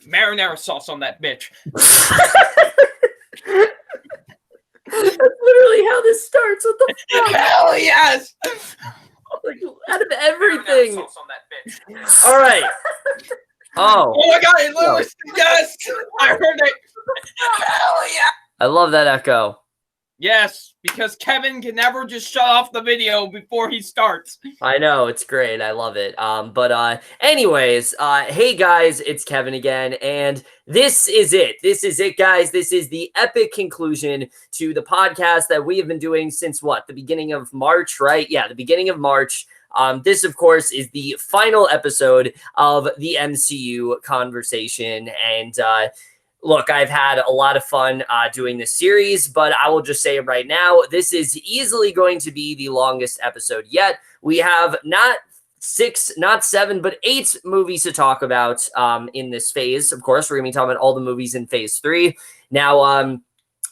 marinara sauce on that bitch. That's literally how this starts. What the fuck? Hell yes! Like, out of everything. Sauce on that bitch. All right. Oh my god, it literally yes! I heard it. Hell yeah! I love that echo. Yes, because Kevin can never just shut off the video before he starts. I know, it's great. I love it. Anyways, hey guys, it's Kevin again, and this is it. This is it, guys. This is the epic conclusion to the podcast that we have been doing since what? The beginning of March, right? Yeah, the beginning of March. This, of course, is the final episode of the MCU Conversation, and look, I've had a lot of fun doing this series, but I will just say right now, this is easily going to be the longest episode yet. We have not 6, not 7, but 8 movies to talk about in this phase. Of course, we're going to be talking about all the movies in phase 3. Now,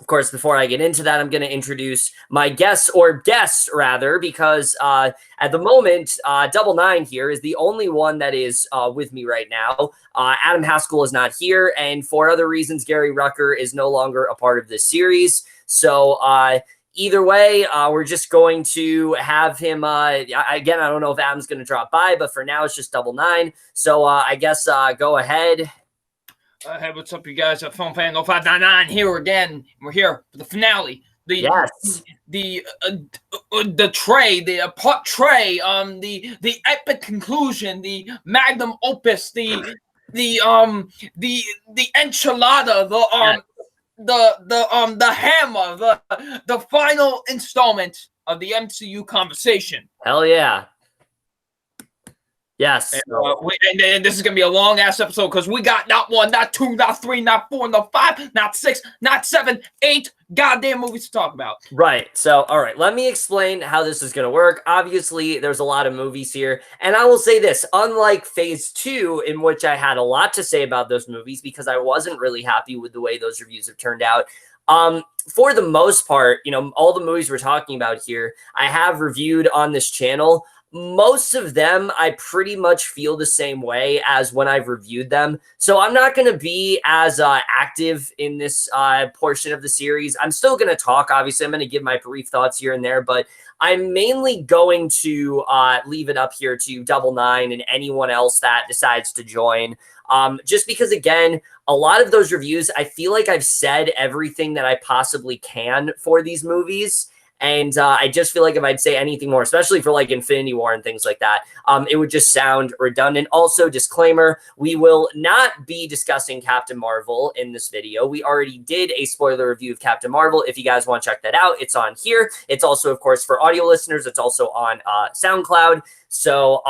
of course, before I get into that, I'm going to introduce my guests, rather, because at the moment, Double Nine here is the only one that is with me right now. Adam Haskell is not here, and for other reasons, Gary Rucker is no longer a part of this series. So either way, we're just going to have him. Again, I don't know if Adam's going to drop by, but for now, it's just Double Nine. So I guess go ahead. Hey, what's up, you guys? FilmFan0599 here again. We're here for the finale. The epic conclusion, the magnum opus, the enchilada, the hammer, the final installment of the MCU Conversation. Hell yeah. Yes. And this is going to be a long-ass episode because we got not 1, not 2, not 3, not 4, not 5, not 6, not 7, 8 goddamn movies to talk about. Right. So, all right, let me explain how this is going to work. Obviously, there's a lot of movies here. And I will say this, unlike phase 2, in which I had a lot to say about those movies because I wasn't really happy with the way those reviews have turned out. For the most part, all the movies we're talking about here, I have reviewed on this channel. Most of them, I pretty much feel the same way as when I've reviewed them. So I'm not going to be as active in this portion of the series. I'm still going to talk. Obviously, I'm going to give my brief thoughts here and there, but I'm mainly going to leave it up here to Double Nine and anyone else that decides to join. Just because, again, a lot of those reviews, I feel like I've said everything that I possibly can for these movies. And I just feel like if I'd say anything more, especially for like Infinity War and things like that, it would just sound redundant. Also, disclaimer, we will not be discussing Captain Marvel in this video. We already did a spoiler review of Captain Marvel. If you guys want to check that out, it's on here. It's also, of course, for audio listeners. It's also on SoundCloud. So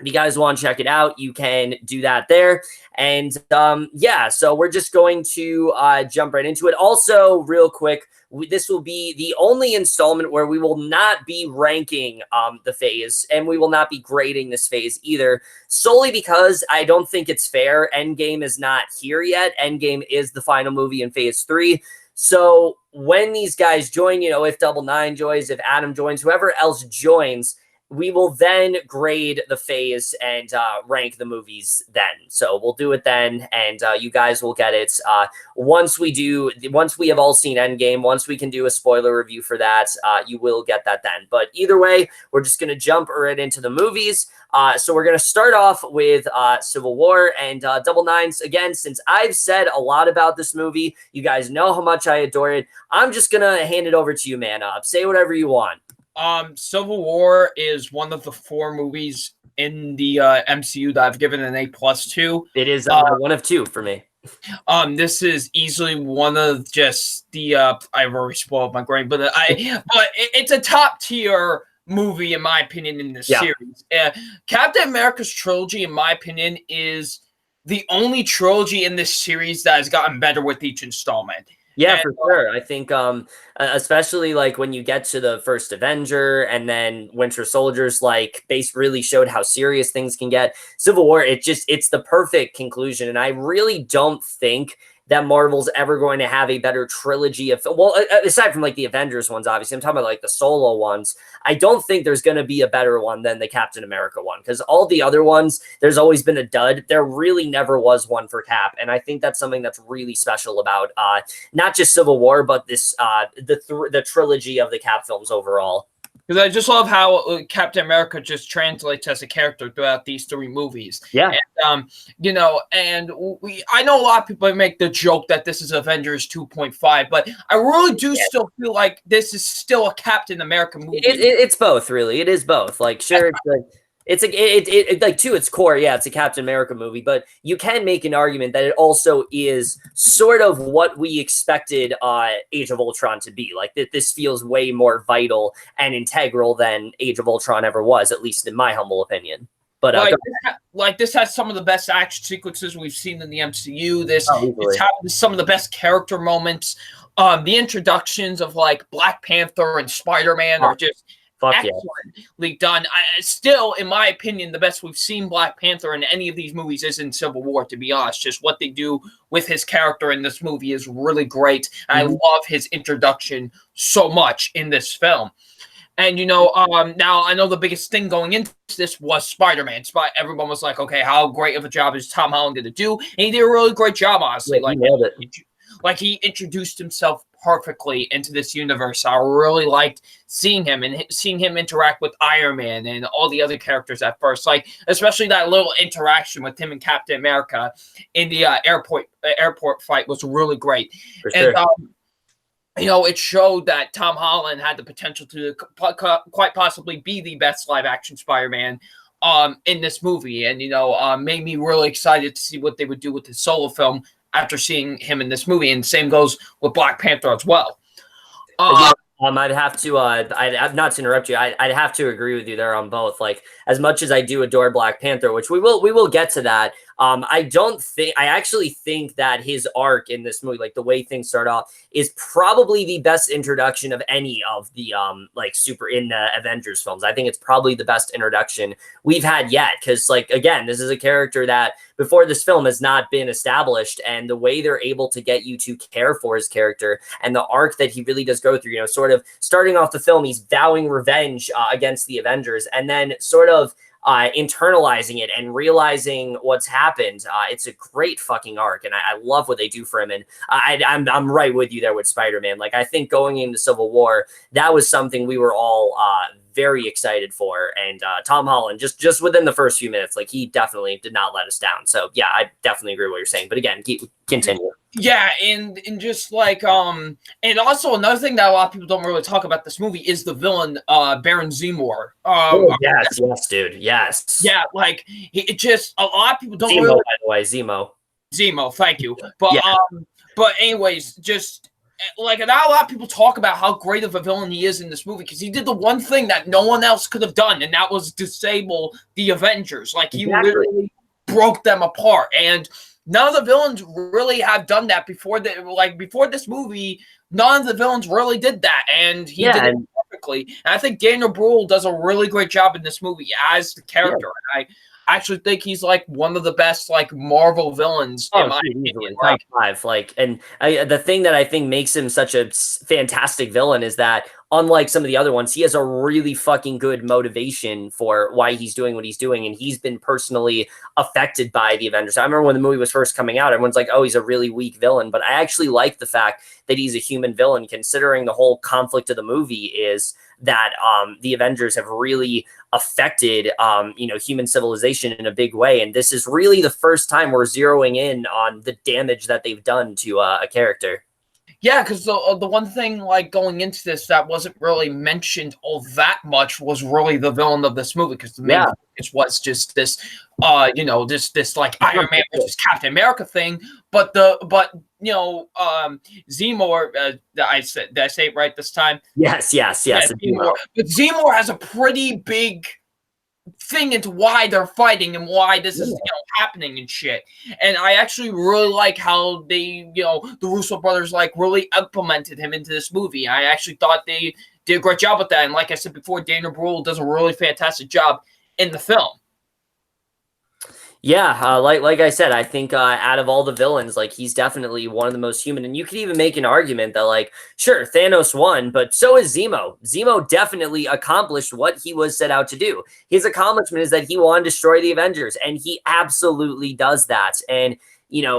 if you guys want to check it out, you can do that there. And yeah, so we're just going to jump right into it. Also, real quick, this will be the only installment where we will not be ranking the phase, and we will not be grading this phase either, solely because I don't think it's fair. Endgame is not here yet. Endgame is the final movie in phase 3. So when these guys join, if Double Nine joins, if Adam joins, whoever else joins, we will then grade the phase and rank the movies then. So we'll do it then, and you guys will get it once we have all seen Endgame. Once we can do a spoiler review for that, you will get that then. But either way, we're just going to jump right into the movies. So we're going to start off with Civil War, and Double Nines. Again, since I've said a lot about this movie, you guys know how much I adore it. I'm just going to hand it over to you, man. Say whatever you want. Civil War is one of the 4 movies in the MCU that I've given an A+ to. It is one of 2 for me. This is easily one of just the I've already spoiled my brain, but it's a top tier movie in my opinion in this series. Captain America's trilogy, in my opinion, is the only trilogy in this series that has gotten better with each installment. Yeah, for sure. I think especially like when you get to the first Avenger and then Winter Soldiers, like base really showed how serious things can get. Civil War, it's the perfect conclusion. And I really don't think that Marvel's ever going to have a better trilogy of, well, aside from like the Avengers ones, obviously, I'm talking about like the solo ones. I don't think there's going to be a better one than the Captain America one, because all the other ones, there's always been a dud. There really never was one for Cap, and I think that's something that's really special about not just Civil War, but this the trilogy of the Cap films overall. Because I just love how Captain America just translates as a character throughout these 3 movies. Yeah. And, you know, and I know a lot of people make the joke that this is Avengers 2.5, but I really do still feel like this is still a Captain America movie. It's both, really. It is both. Like, sure, it's like to its core, yeah, it's a Captain America movie, but you can make an argument that it also is sort of what we expected Age of Ultron to be. Like, this feels way more vital and integral than Age of Ultron ever was, at least in my humble opinion. But like this has some of the best action sequences we've seen in the MCU. This has some of the best character moments. The introductions of like Black Panther and Spider-Man are just excellently done. Still, in my opinion, the best we've seen Black Panther in any of these movies is in Civil War, to be honest. Just what they do with his character in this movie is really great. I love his introduction so much in this film. And, you know, now I know the biggest thing going into this was Spider-Man. Everyone was like, okay, how great of a job is Tom Holland going to do? And he did a really great job, honestly. Yeah, he nailed it. Like, he introduced himself perfectly into this universe. I really liked seeing him and seeing him interact with Iron Man and all the other characters at first. Like, especially that little interaction with him and Captain America in the airport fight was really great. For sure. And, you know, it showed that Tom Holland had the potential to quite possibly be the best live-action Spider-Man in this movie. And, you know, made me really excited to see what they would do with his solo film after seeing him in this movie. And same goes with Black Panther as well. I'd have to, I'd not to interrupt you. I'd have to agree with you there on both. Like, as much as I do adore Black Panther, which we will get to that. I actually think that his arc in this movie, like the way things start off, is probably the best introduction of any of the in the Avengers films. I think it's probably the best introduction we've had yet, because, like, again, this is a character that before this film has not been established, and the way they're able to get you to care for his character and the arc that he really does go through, you know, sort of starting off the film, he's vowing revenge against the Avengers, and then sort of internalizing it and realizing what's happened. It's a great fucking arc, and I love what they do for him. And I'm right with you there with Spider-Man. Like, I think going into Civil War, that was something we were all very excited for. And Tom Holland, just within the first few minutes, like, he definitely did not let us down. So yeah, I definitely agree with what you're saying. But again, continue. Yeah, and just like and also another thing that a lot of people don't really talk about this movie is the villain, Baron Zemo. Yes, dude, yes. Yeah, like, it just, a lot of people don't Zemo, really, by the way, Zemo, thank you. But but anyways, just like, not a lot of people talk about how great of a villain he is in this movie, because he did the one thing that no one else could have done, and that was disable the Avengers. Like, he literally broke them apart, and none of the villains really have done that before. Before this movie, none of the villains really did that, and he did it perfectly. And I think Daniel Bruhl does a really great job in this movie as the character. And I actually think he's like one of the best like Marvel villains in my opinion. Top 5. Like, and the thing that I think makes him such a fantastic villain is that, unlike some of the other ones, he has a really fucking good motivation for why he's doing what he's doing, and he's been personally affected by the Avengers. I remember when the movie was first coming out, everyone's like, oh, he's a really weak villain, but I actually like the fact that he's a human villain, considering the whole conflict of the movie is that the Avengers have really affected human civilization in a big way, and this is really the first time we're zeroing in on the damage that they've done to a character. Yeah, because the one thing, like, going into this that wasn't really mentioned all that much was really the villain of this movie, because the main focus was just this, this like Iron Man versus Captain America thing. But Zemo, did I say it right this time? Yes. Yeah, Zemo. But Zemo has a pretty big thing into why they're fighting and why this is happening and shit. And I actually really like how they, the Russo brothers like really implemented him into this movie. I actually thought they did a great job with that. And like I said before, Daniel Bruhl does a really fantastic job in the film. Yeah, like I said, I think out of all the villains, like he's definitely one of the most human. And you could even make an argument that, like, sure, Thanos won, but so is Zemo. Zemo definitely accomplished what he was set out to do. His accomplishment is that he wanted to destroy the Avengers, and he absolutely does that. And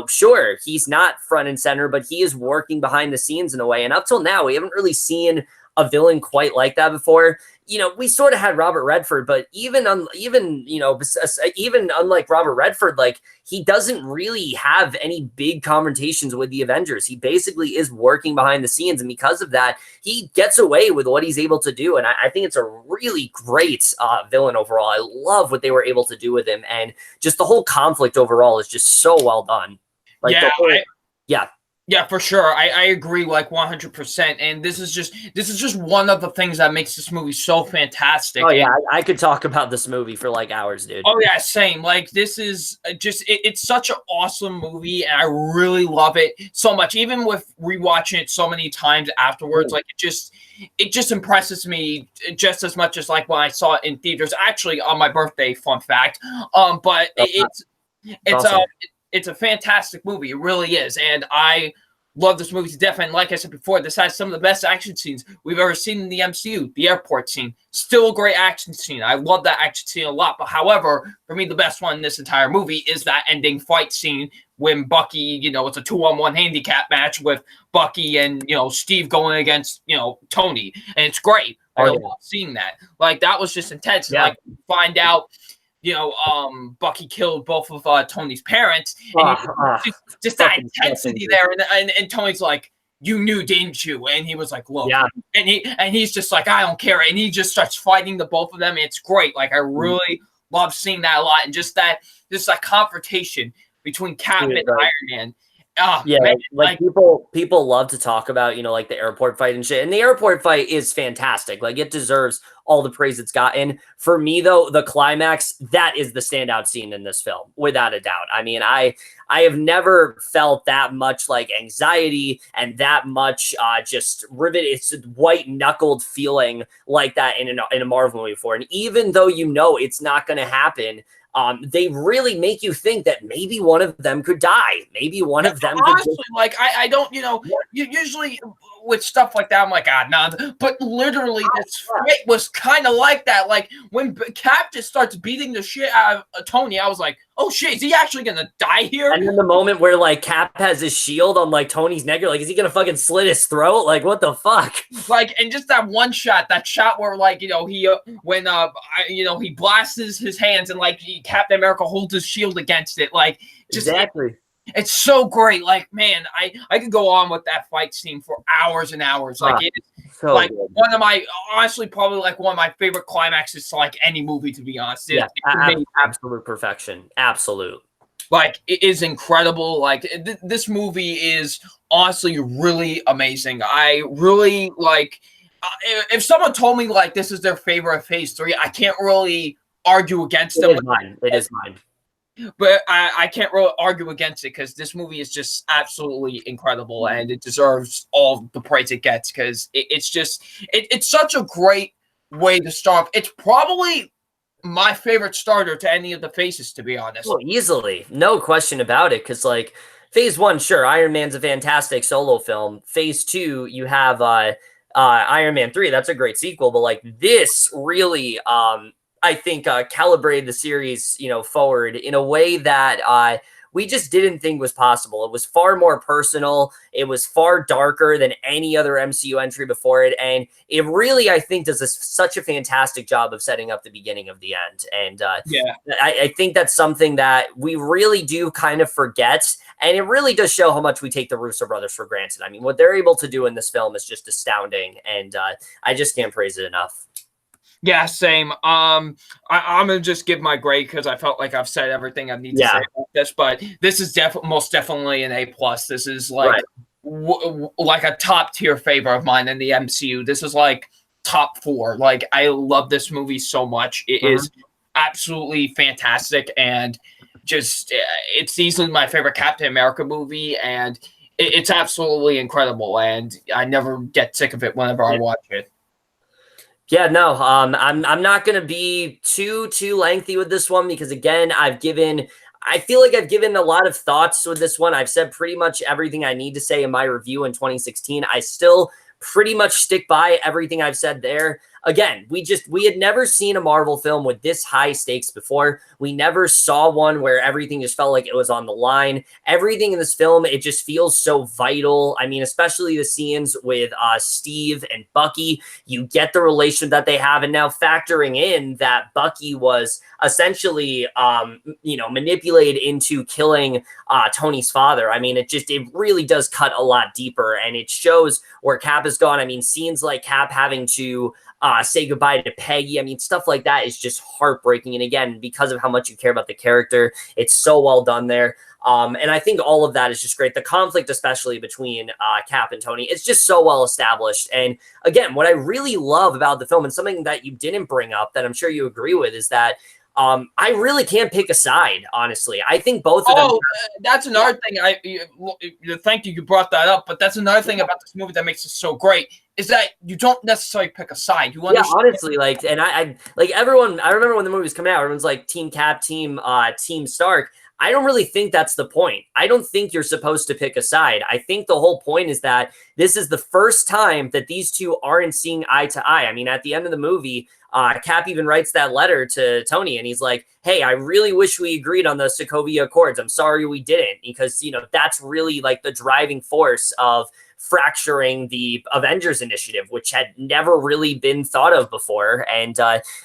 sure, he's not front and center, but he is working behind the scenes in a way. And up till now, we haven't really seen a villain quite like that before. We sort of had Robert Redford, but even unlike Robert Redford, like he doesn't really have any big confrontations with the Avengers. He basically is working behind the scenes, and because of that, he gets away with what he's able to do. And I think it's a really great villain overall. I love what they were able to do with him, and just the whole conflict overall is just so well done. Like yeah. Yeah, for sure. I agree like 100%. And this is just one of the things that makes this movie so fantastic. Oh yeah, I could talk about this movie for like hours, dude. Oh yeah, same. Like this is just it's such an awesome movie, and I really love it so much. Even with rewatching it so many times afterwards, like it just impresses me just as much as like when I saw it in theaters. Actually, on my birthday, fun fact. But it's awesome. It's a fantastic movie. It really is. And I love this movie to death. And like I said before, this has some of the best action scenes we've ever seen in the MCU. The airport scene, still a great action scene. I love that action scene a lot. But however, for me, the best one in this entire movie is that ending fight scene when Bucky, it's a 2-on-1 handicap match with Bucky and, Steve going against, Tony. And it's great. I love seeing that. Like, that was just intense. Yeah. And, like, find out, Bucky killed both of Tony's parents. And just that intensity there. And Tony's like, you knew, didn't you? And he was like, look. Yeah. And he's just like, I don't care. And he just starts fighting the both of them. And it's great. Like, I really love seeing that a lot. And just that confrontation between Cap and Iron Man. Yeah, man, like people love to talk about, like the airport fight and shit. And the airport fight is fantastic. Like, it deserves all the praise it's gotten. For me, though, the climax, that is the standout scene in this film, without a doubt. I mean, I have never felt that much like anxiety and that much just rivet. It's a white knuckled feeling like that in a Marvel movie before. And even though it's not going to happen, they really make you think that maybe one of them could die. Maybe one of them honestly, like I don't, usually with stuff like that, I'm like, nah. But literally, this fight was kind of like that. Like when Cap just starts beating the shit out of Tony, I was like, oh shit, is he actually gonna die here? And then the moment where like Cap has his shield on like Tony's neck, you're like, is he gonna fucking slit his throat? Like, what the fuck? Like, and just that shot where like he he blasts his hands and like Captain America holds his shield against it. Like, just exactly. It's so great. Like, man, I could go on with that fight scene for hours and hours. Like, it's so like good. One of my, honestly, probably like one of my favorite climaxes to like any movie, to be honest. Absolute perfection. Absolute. Like, it is incredible. Like, this movie is honestly really amazing. I really like, if someone told me like this is their favorite Phase 3, I can't really argue against them. It is mine. But I can't really argue against it because this movie is just absolutely incredible and it deserves all the praise it gets because it's such a great way to start. It's probably my favorite starter to any of the phases, to be honest. Well, easily. No question about it. Because, like, Phase 1, sure, Iron Man's a fantastic solo film. Phase 2, you have Iron Man 3. That's a great sequel. But, like, this really I think calibrated the series, forward in a way that we just didn't think was possible. It was far more personal. It was far darker than any other MCU entry before it. And it really, I think, does such a fantastic job of setting up the beginning of the end. And I think that's something that we really do kind of forget. And it really does show how much we take the Russo brothers for granted. I mean, what they're able to do in this film is just astounding. And I just can't praise it enough. Yeah, same. I'm gonna just give my grade because I felt like I've said everything I need to say about this. But this is most definitely an A+. This is like like a top tier favorite of mine in the MCU. This is like top 4. Like, I love this movie so much. It is absolutely fantastic, and just it's easily my favorite Captain America movie, and it's absolutely incredible. And I never get sick of it whenever I watch it. Yeah, no, I'm not going to be too lengthy with this one because, again, I've given I feel like I've given a lot of thoughts with this one. I've said pretty much everything I need to say in my review in 2016. I still pretty much stick by everything I've said there. Again, we had never seen a Marvel film with this high stakes before. We never saw one where everything just felt like it was on the line. Everything in this film, it just feels so vital. I mean, especially the scenes with Steve and Bucky. You get the relation that they have, and now factoring in that Bucky was essentially, manipulated into killing Tony's father. I mean, it really does cut a lot deeper, and it shows where Cap is gone. I mean, scenes like Cap having to say goodbye to Peggy. I mean, stuff like that is just heartbreaking. And again, because of how much you care about the character, it's so well done there. And I think all of that is just great. The conflict, especially between Cap and Tony, it's just so well established. And again, what I really love about the film, and something that you didn't bring up that I'm sure you agree with, is that I really can't pick a side, honestly. I think both of them. That's another thing. Thank you brought that up, but that's another thing about this movie that makes it so great, is that you don't necessarily pick a side. You understand? Yeah, honestly, like, and I like everyone. I remember when the movie was coming out, everyone's like Team Cap, Team Stark. I don't really think that's the point. I don't think you're supposed to pick a side. I think the whole point is that this is the first time that these two aren't seeing eye to eye. I mean, at the end of the movie, Cap even writes that letter to Tony, and he's like, hey, I really wish we agreed on the Sokovia Accords. I'm sorry we didn't, because, that's really like the driving force of fracturing the Avengers Initiative, which had never really been thought of before. And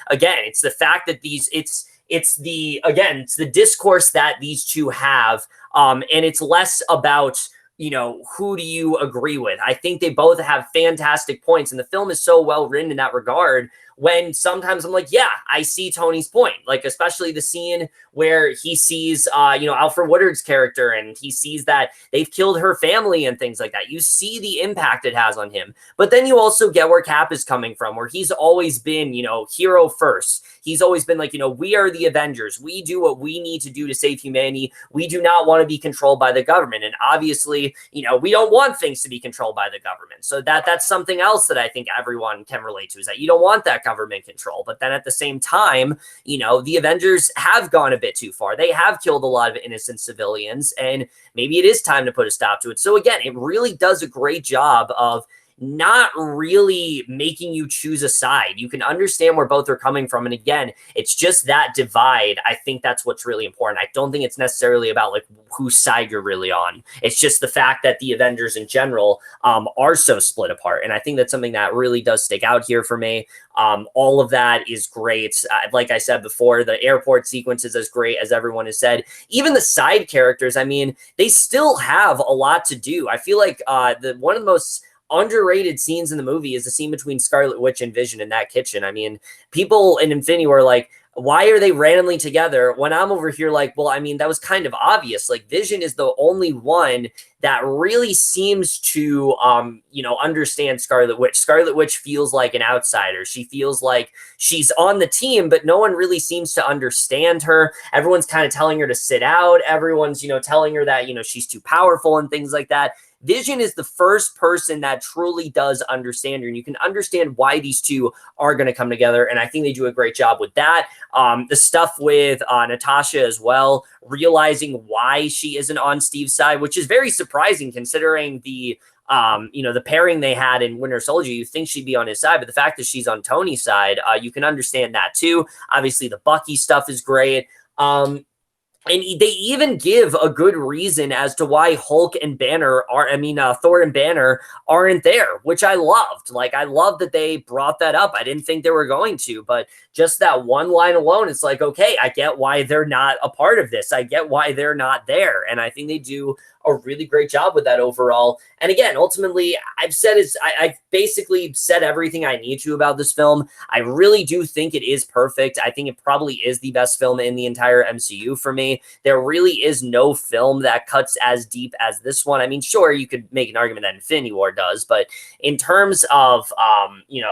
again, it's the fact that it's the discourse that these two have, and it's less about, who do you agree with? I think they both have fantastic points, and the film is so well written in that regard, when sometimes I'm like, yeah, I see Tony's point. Like, especially the scene where he sees, Alfred Woodard's character, and he sees that they've killed her family and things like that. You see the impact it has on him. But then you also get where Cap is coming from, where he's always been, hero first. He's always been like, we are the Avengers. We do what we need to do to save humanity. We do not want to be controlled by the government. And obviously, we don't want things to be controlled by the government. So that's something else that I think everyone can relate to, is that you don't want that government control. But then at the same time, the Avengers have gone a bit too far. They have killed a lot of innocent civilians, and maybe it is time to put a stop to it. So again, it really does a great job of not really making you choose a side. You can understand where both are coming from. And again, it's just that divide. I think that's what's really important. I don't think it's necessarily about like whose side you're really on. It's just the fact that the Avengers in general are so split apart. And I think that's something that really does stick out here for me. All of that is great. Like I said before, the airport sequence is as great as everyone has said. Even the side characters, I mean, they still have a lot to do. I feel like one of the most underrated scenes in the movie is the scene between Scarlet Witch and Vision in that kitchen. I mean, people in Infinity were like, why are they randomly together? When I'm over here like, well, I mean, that was kind of obvious. Like, Vision is the only one that really seems to, understand Scarlet Witch. Scarlet Witch feels like an outsider. She feels like she's on the team, but no one really seems to understand her. Everyone's kind of telling her to sit out. Everyone's, telling her that, she's too powerful and things like that. Vision is the first person that truly does understand her, and you can understand why these two are going to come together, and I think they do a great job with that. The stuff with Natasha as well, realizing why she isn't on Steve's side, which is very surprising considering the pairing they had in Winter Soldier. You think she'd be on his side, but the fact that she's on Tony's side, you can understand that too. Obviously, the Bucky stuff is great. And they even give a good reason as to why Thor and Banner aren't there, which I loved. Like, I love that they brought that up. I didn't think they were going to, but just that one line alone, it's like, okay, I get why they're not a part of this. I get why they're not there. And I think they do a really great job with that overall. And again, ultimately, I've basically said everything I need to about this film. I really do think it is perfect. I think it probably is the best film in the entire MCU for me. There really is no film that cuts as deep as this one. I mean, sure, you could make an argument that Infinity War does, but in terms of,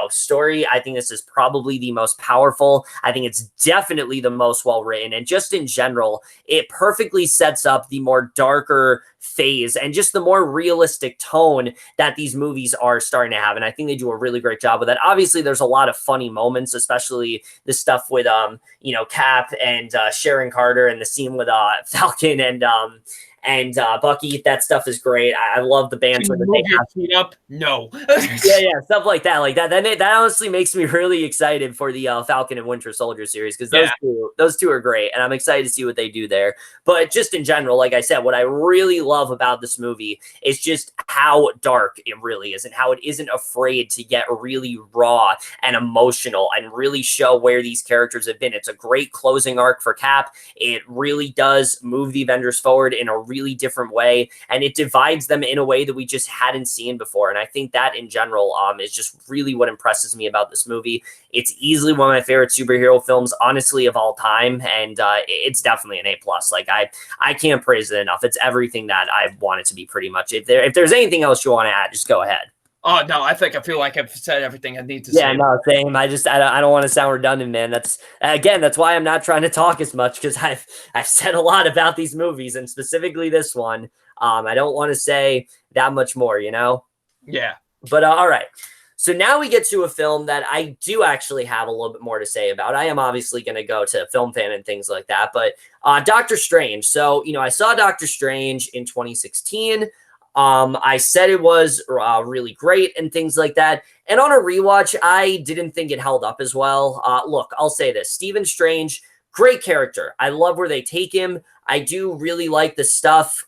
story, I think this is probably the most powerful. I think it's definitely the most well-written. And just in general, it perfectly sets up the more darker phase and just the more realistic tone that these movies are starting to have. And I think they do a really great job with that. Obviously, there's a lot of funny moments, especially the stuff with, Cap and Sharon Carter, and the scene with Falcon and Bucky. That stuff is great. I love the banter that they have. Feet up? No. yeah, stuff like that. Like that honestly makes me really excited for the Falcon and Winter Soldier series, because those two are great, and I'm excited to see what they do there. But just in general, like I said, what I really love about this movie is just how dark it really is, and how it isn't afraid to get really raw and emotional and really show where these characters have been. It's a great closing arc for Cap. It really does move the Avengers forward in a really different way, and it divides them in a way that we just hadn't seen before. And I think that in general is just really what impresses me about this movie. It's easily one of my favorite superhero films, honestly, of all time, and it's definitely an A+. Like I can't praise it enough. It's everything that I want it to be, pretty much. If there's anything else you want to add, just go ahead. Oh no, I feel like I've said everything I need to say. Yeah, no, same. I don't want to sound redundant, man. That's why I'm not trying to talk as much, because I've said a lot about these movies, and specifically this one. I don't want to say that much more, you know? Yeah. But all right. So now we get to a film that I do actually have a little bit more to say about. I am obviously going to go to Film Fan and things like that, but Doctor Strange. So, I saw Doctor Strange in 2016. I said it was really great and things like that. And on a rewatch, I didn't think it held up as well. Look, I'll say this. Stephen Strange, great character. I love where they take him. I do really like the stuff,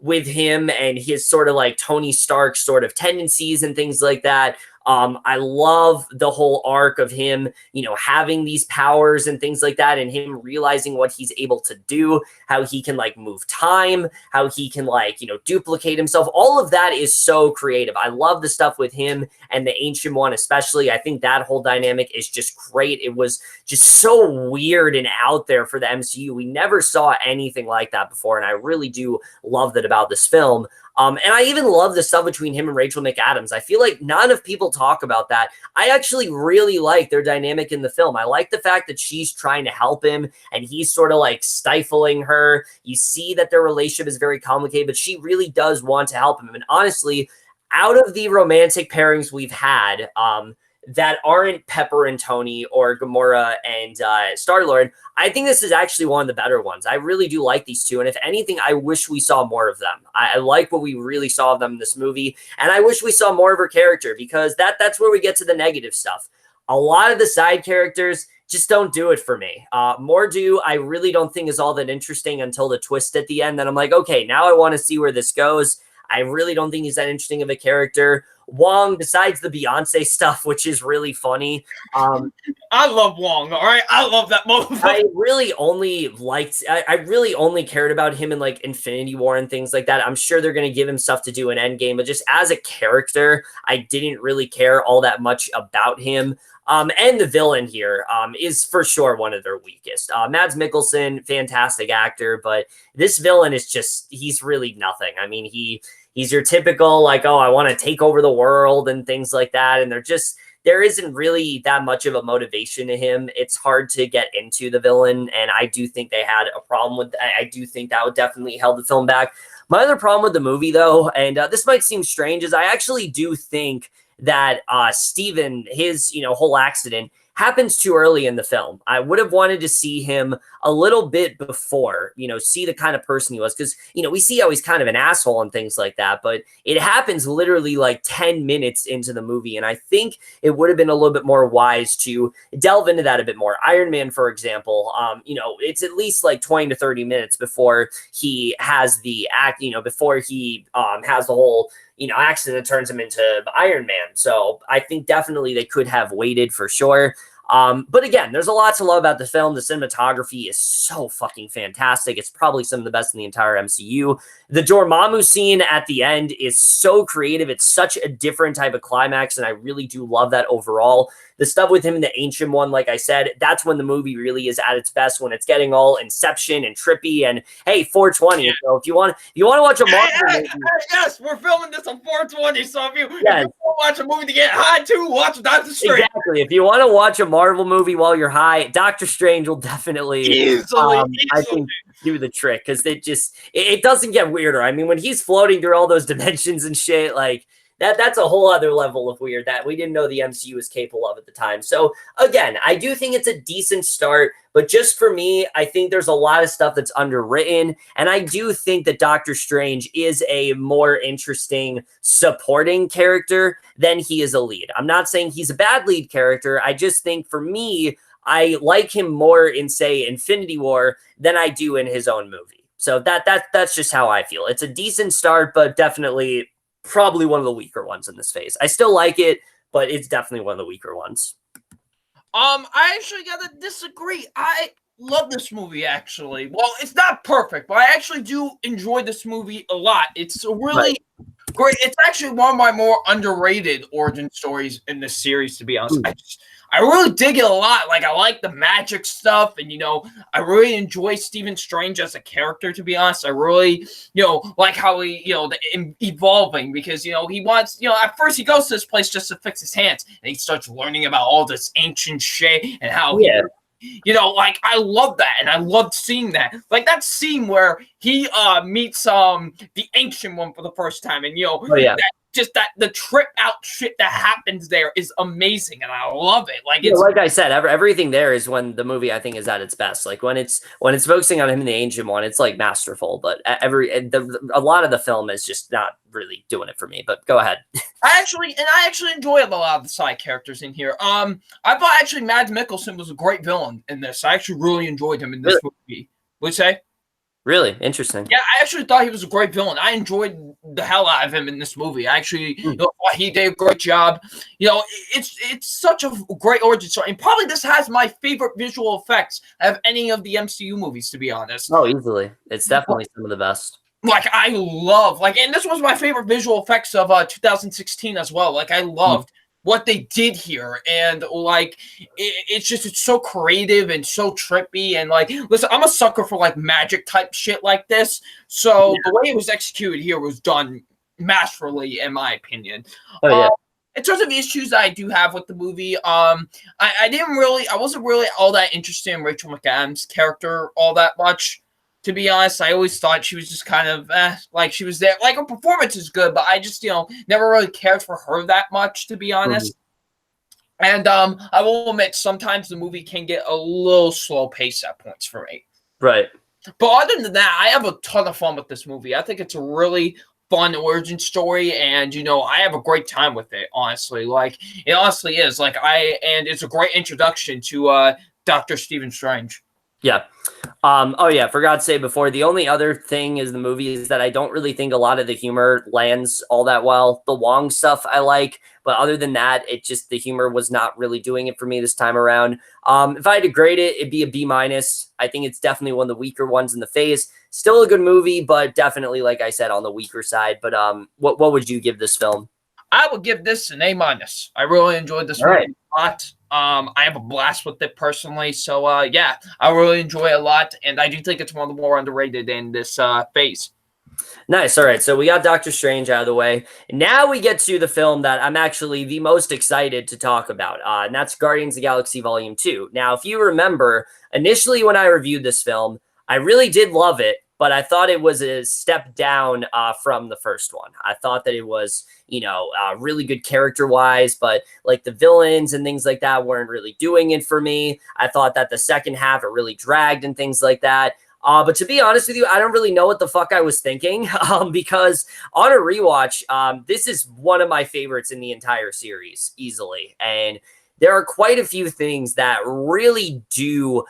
with him and his sort of like Tony Stark sort of tendencies and things like that. I love the whole arc of him, having these powers and things like that, and him realizing what he's able to do, how he can like move time, how he can like, duplicate himself. All of that is so creative. I love the stuff with him and the Ancient One, especially. I think that whole dynamic is just great. It was just so weird and out there for the MCU. We never saw anything like that before, and I really do love that about this film. And I even love the stuff between him and Rachel McAdams. I feel like not enough people talk about that. I actually really like their dynamic in the film. I like the fact that she's trying to help him and he's sort of like stifling her. You see that their relationship is very complicated, but she really does want to help him. And honestly, out of the romantic pairings we've had, that aren't Pepper and Tony or Gamora and Star-Lord, I think this is actually one of the better ones. I really do like these two. And if anything, I wish we saw more of them. I like what we really saw of them in this movie. And I wish we saw more of her character, because that's where we get to the negative stuff. A lot of the side characters just don't do it for me. Mordu, I really don't think is all that interesting until the twist at the end. Then I'm like, okay, now I want to see where this goes. I really don't think he's that interesting of a character. Wong, besides the Beyonce stuff, which is really funny. I love Wong, all right? I love that motherfucker. I really only cared about him in like Infinity War and things like that. I'm sure they're going to give him stuff to do in Endgame, but just as a character, I didn't really care all that much about him. And the villain here is for sure one of their weakest. Mads Mikkelsen, fantastic actor, but this villain is just, he's really nothing. I mean, he's your typical, like, oh, I want to take over the world and things like that. And there isn't really that much of a motivation to him. It's hard to get into the villain. And I do think they had a problem with that. I do think that would definitely held the film back. My other problem with the movie, though, and this might seem strange, is I actually do think that Steven, his whole accident happens too early in the film. I would have wanted to see him a little bit before, see the kind of person he was. Because, we see how he's kind of an asshole and things like that. But it happens literally like 10 minutes into the movie. And I think it would have been a little bit more wise to delve into that a bit more. Iron Man, for example, it's at least like 20 to 30 minutes before he has the act, before he has the whole accident that turns him into Iron Man. So I think definitely they could have waited for sure. But again, there's a lot to love about the film. The cinematography is so fucking fantastic. It's probably some of the best in the entire MCU. The Dormammu scene at the end is so creative. It's such a different type of climax, and I really do love that overall. The stuff with him in the Ancient One, like I said, that's when the movie really is at its best, when it's getting all Inception and trippy. And hey, 420. Yeah. So if you want to watch a Marvel movie, yes, we're filming this on 420. So if you want to watch a movie to get high too, watch Doctor Strange. Exactly. If you want to watch a Marvel movie while you're high, Doctor Strange will definitely easily. I think do the trick, because it doesn't get weirder. I mean, when he's floating through all those dimensions and shit, like that's a whole other level of weird that we didn't know the MCU was capable of at the time. So again, I do think it's a decent start, but just for me, I think there's a lot of stuff that's underwritten, and I do think that Doctor Strange is a more interesting supporting character than he is a lead. I'm not saying he's a bad lead character. I just think for me, I like him more in, say, Infinity War than I do in his own movie. So that's just how I feel. It's a decent start, but definitely probably one of the weaker ones in this phase. I still like it, but it's definitely one of the weaker ones. I actually gotta disagree. I love this movie, actually. Well, it's not perfect, but I actually do enjoy this movie a lot. It's a really great. It's actually one of my more underrated origin stories in this series, to be honest. I really dig it a lot. Like, I like the magic stuff, and, I really enjoy Stephen Strange as a character, to be honest. I really, like how he, evolving, because, he wants, at first he goes to this place just to fix his hands, and he starts learning about all this ancient shit and how like, I love that, and I loved seeing that. Like, that scene where he meets the Ancient One for the first time, and that the trip out shit that happens there is amazing, and I love it. Like, it's like I said, everything there is when the movie I think is at its best. Like when it's focusing on him in the Ancient One, it's like masterful. But a lot of the film is just not really doing it for me. But go ahead. I actually enjoy a lot of the side characters in here. I thought actually Mads Mikkelsen was a great villain in this. I actually really enjoyed him in this movie. What'd you say? Really interesting. Yeah, I actually thought he was a great villain. I enjoyed the hell out of him in this movie. I actually thought he did a great job. It's such a great origin story, and probably this has my favorite visual effects of any of the MCU movies, to be honest. Oh, easily. It's definitely some of the best. Like, I love, and this was my favorite visual effects of 2016 as well. Like, I loved what they did here, and like it's so creative and so trippy, and like, listen, I'm a sucker for like magic type shit like this, so the way it was executed here was done masterfully, in my opinion. In terms of issues that I do have with the movie, I wasn't really all that interested in Rachel McAdams' character all that much. To be honest, I always thought she was just kind of like she was there. Like, her performance is good, but I just, never really cared for her that much, to be honest. And I will admit, sometimes the movie can get a little slow pace at points for me. Right. But other than that, I have a ton of fun with this movie. I think it's a really fun origin story, and I have a great time with it, honestly. Like, it honestly is. Like, and it's a great introduction to Dr. Stephen Strange. Yeah. Forgot to say before, the only other thing is the movie is that I don't really think a lot of the humor lands all that well. The Wong stuff I like, but other than that, the humor was not really doing it for me this time around. If I had to grade it, it'd be a B-. I think it's definitely one of the weaker ones in the phase. Still a good movie, but definitely, like I said, on the weaker side. But what would you give this film? I would give this an A-. I really enjoyed this movie a lot. I have a blast with it personally. So, I really enjoy it a lot. And I do think it's one of the more underrated in this phase. Nice. All right. So we got Doctor Strange out of the way. Now we get to the film that I'm actually the most excited to talk about. And that's Guardians of the Galaxy Volume 2. Now, if you remember, initially when I reviewed this film, I really did love it, but I thought it was a step down from the first one. I thought that it was, really good character-wise, but like the villains and things like that weren't really doing it for me. I thought that the second half, it really dragged and things like that. But to be honest with you, I don't really know what the fuck I was thinking because on a rewatch, this is one of my favorites in the entire series, easily. And there are quite a few things that really do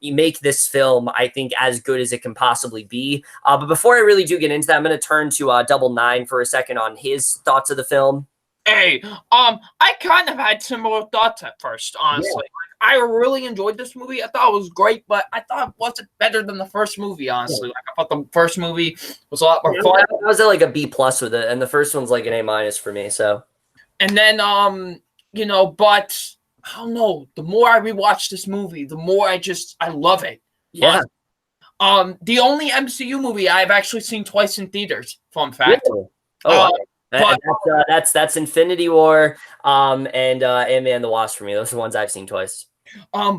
make this film, I think, as good as it can possibly be. But before I really do get into that, I'm going to turn to Double Nine for a second on his thoughts of the film. Hey, I kind of had similar thoughts at first, honestly. Yeah. Like, I really enjoyed this movie. I thought it was great, but I thought it wasn't better than the first movie, honestly. Like, I thought the first movie was a lot more fun. I was at like a B+ with it, and the first one's like an A- for me, so. And then, but I don't know. The more I rewatch this movie, the more I love it. Yeah. The only MCU movie I've actually seen twice in theaters, fun fact. Really? Oh, that's Infinity War, and Ant-Man and the Wasp for me. Those are the ones I've seen twice. I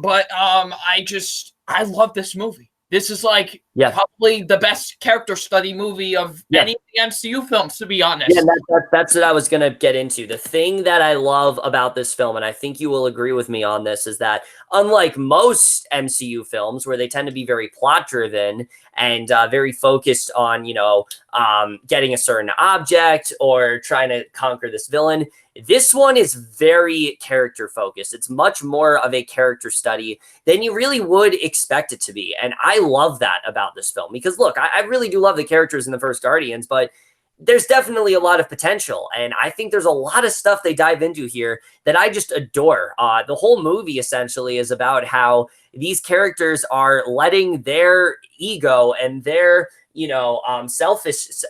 love this movie. This is like Yeah. Probably the best character study movie of any of the MCU films, to be honest. Yeah, that's what I was going to get into. The thing that I love about this film, and I think you will agree with me on this, is that unlike most MCU films where they tend to be very plot driven and very focused on, getting a certain object or trying to conquer this villain, this one is very character focused. It's much more of a character study than you really would expect it to be. And I love that about this film because, look, I really do love the characters in the first Guardians, but there's definitely a lot of potential. And I think there's a lot of stuff they dive into here that I just adore. The whole movie essentially is about how these characters are letting their ego and their selfishness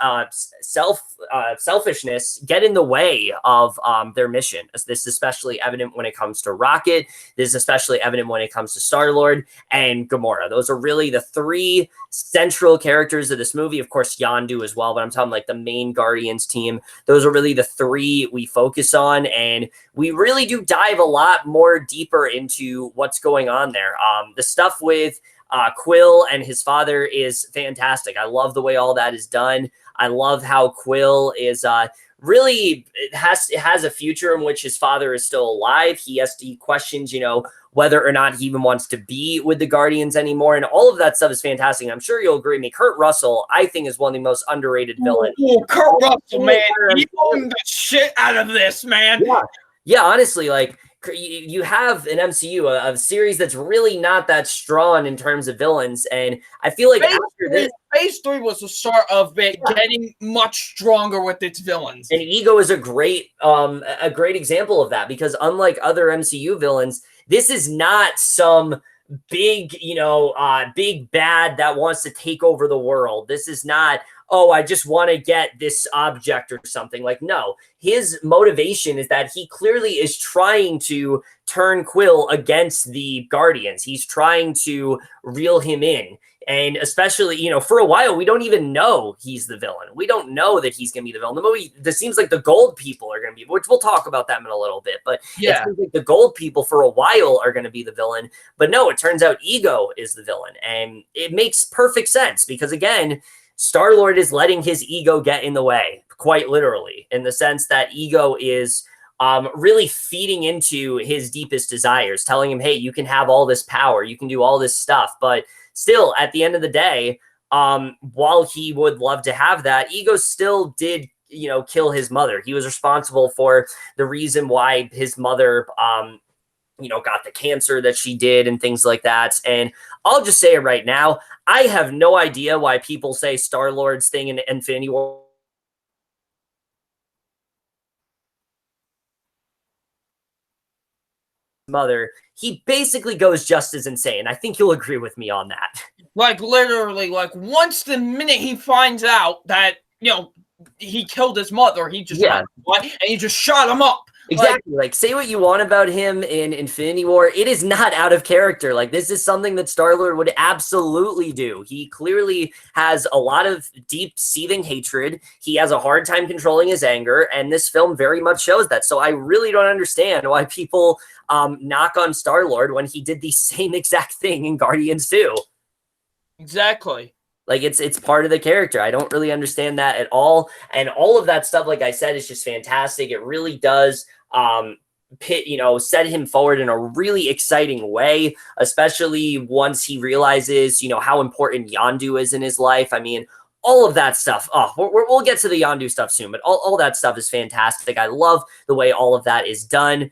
get in the way of their mission. This is especially evident when it comes to Rocket. This is especially evident when it comes to Star-Lord and Gamora. Those are really the three central characters of this movie. Of course, Yondu as well, but I'm talking like the main Guardians team. Those are really the three we focus on, and we really do dive a lot more deeper into what's going on there. The stuff with Quill and his father is fantastic. I love the way all that is done. I love how Quill is really has a future in which his father is still alive. He questions, whether or not he even wants to be with the Guardians anymore, and all of that stuff is fantastic. And I'm sure you'll agree with me. Kurt Russell, I think, is one of the most underrated villains. Oh, Kurt Russell, man, he won the shit out of this, man. Yeah, honestly, like, you have an MCU, a series that's really not that strong in terms of villains, and I feel like Phase 3 was the start of it getting much stronger with its villains. And Ego is a great example of that, because unlike other MCU villains, this is not some big, big bad that wants to take over the world. This is not, oh, I just want to get this object or something. Like, no, his motivation is that he clearly is trying to turn Quill against the Guardians. He's trying to reel him in. And especially, for a while, we don't even know he's the villain. We don't know that he's going to be the villain. The movie, this seems like the gold people are going to be, which we'll talk about them in a little bit. But it seems like the gold people for a while are going to be the villain. But no, it turns out Ego is the villain. And it makes perfect sense because, again, Star-Lord is letting his ego get in the way, quite literally, in the sense that Ego is really feeding into his deepest desires, telling him, hey, you can have all this power, you can do all this stuff, but still, at the end of the day, while he would love to have that, Ego still did, kill his mother. He was responsible for the reason why his mother got the cancer that she did and things like that. And I'll just say it right now. I have no idea why people say Star-Lord's thing in Infinity War mother, he basically goes just as insane. I think you'll agree with me on that. Like, literally, like, once the minute he finds out that, he killed his mother, he just and he just shot him up. Exactly. Like, say what you want about him in Infinity War, it is not out of character. Like, this is something that Star-Lord would absolutely do. He clearly has a lot of deep seething hatred. He has a hard time controlling his anger, and this film very much shows that. So I really don't understand why people knock on Star-Lord when he did the same exact thing in Guardians 2. Exactly. Like, it's part of the character. I don't really understand that at all. And all of that stuff, like I said, is just fantastic. It really does set him forward in a really exciting way, especially once he realizes, how important Yondu is in his life. I mean, all of that stuff. Oh, we'll get to the Yondu stuff soon, but all that stuff is fantastic. I love the way all of that is done.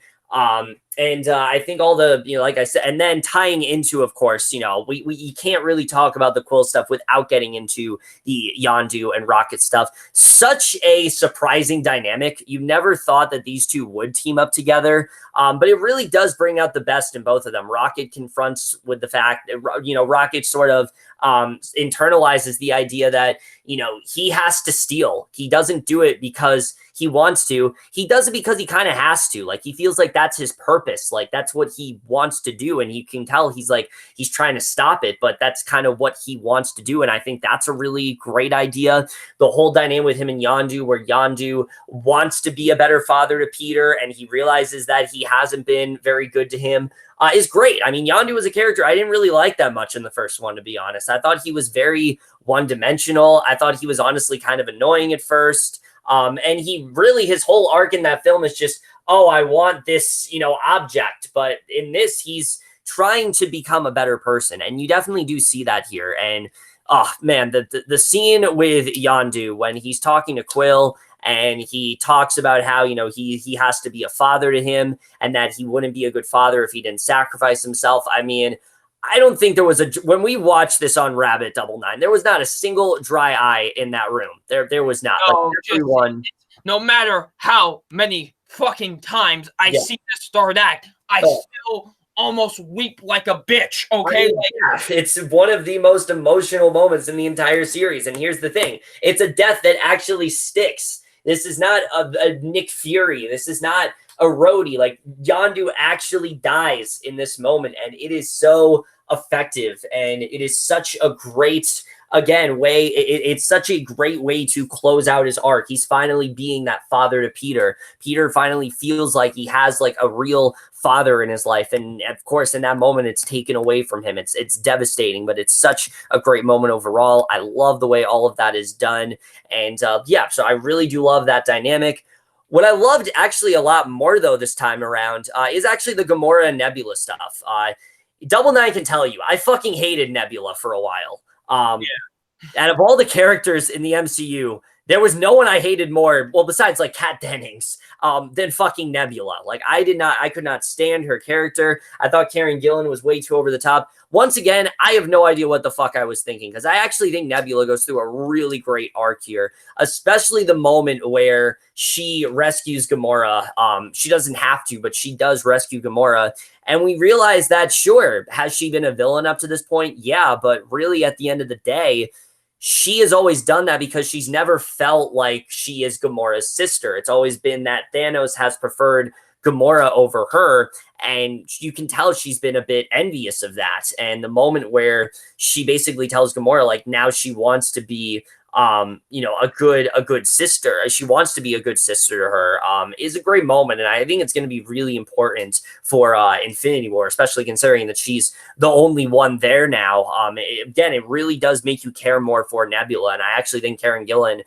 And I think all the, like I said, and then tying into, of course, we can't really talk about the Quill stuff without getting into the Yondu and Rocket stuff. Such a surprising dynamic. You never thought that these two would team up together. But it really does bring out the best in both of them. Rocket confronts with the fact that, Rocket sort of internalizes the idea that, he has to steal. He doesn't do it because he wants to. He does it because he kind of has to. Like, he feels like that's his purpose purpose. Like that's what he wants to do. And you can tell he's trying to stop it, but that's kind of what he wants to do. And I think that's a really great idea. The whole dynamic with him and Yondu, where Yondu wants to be a better father to Peter, and he realizes that he hasn't been very good to him, is great. I mean, Yondu was a character I didn't really like that much in the first one, to be honest. I thought he was very one-dimensional. I thought he was honestly kind of annoying at first. And his whole arc in that film is just, oh, I want this, object. But in this, he's trying to become a better person. And you definitely do see that here. And, oh, man, the scene with Yondu when he's talking to Quill and he talks about how, he has to be a father to him and that he wouldn't be a good father if he didn't sacrifice himself. I mean, I don't think there was when we watched this on Rabbit 99, there was not a single dry eye in that room. There was not. No, everyone. No matter how many fucking times I see the third act, I still almost weep like a bitch. Okay. It's one of the most emotional moments in the entire series. And here's the thing. It's a death that actually sticks. This is not a Nick Fury. This is not a Rhodey. Like Yondu actually dies in this moment. And it is so effective. And it is such a great, way. It's such a great way to close out his arc. He's finally being that father to Peter. Peter finally feels like he has like a real father in his life. And of course, in that moment, it's taken away from him. It's devastating, but it's such a great moment overall. I love the way all of that is done. And so I really do love that dynamic. What I loved actually a lot more, though, this time around is actually the Gamora and Nebula stuff. Double Nine can tell you, I fucking hated Nebula for a while. And of all the characters in the MCU, there was no one I hated more, well, besides like Kat Dennings, than fucking Nebula. Like I could not stand her character. I thought Karen Gillan was way too over the top. Once again, I have no idea what the fuck I was thinking, because I actually think Nebula goes through a really great arc here, especially the moment where she rescues Gamora. She doesn't have to, but she does rescue Gamora. And we realize that, sure, has she been a villain up to this point? Yeah, but really at the end of the day, she has always done that because she's never felt like she is Gamora's sister. It's always been that Thanos has preferred Gamora over her, and you can tell she's been a bit envious of that. And the moment where she basically tells Gamora, like, now she wants to be a good sister. She wants to be a good sister to her, is a great moment. And I think it's going to be really important for Infinity War, especially considering that she's the only one there now. It really does make you care more for Nebula. And I actually think Karen Gillan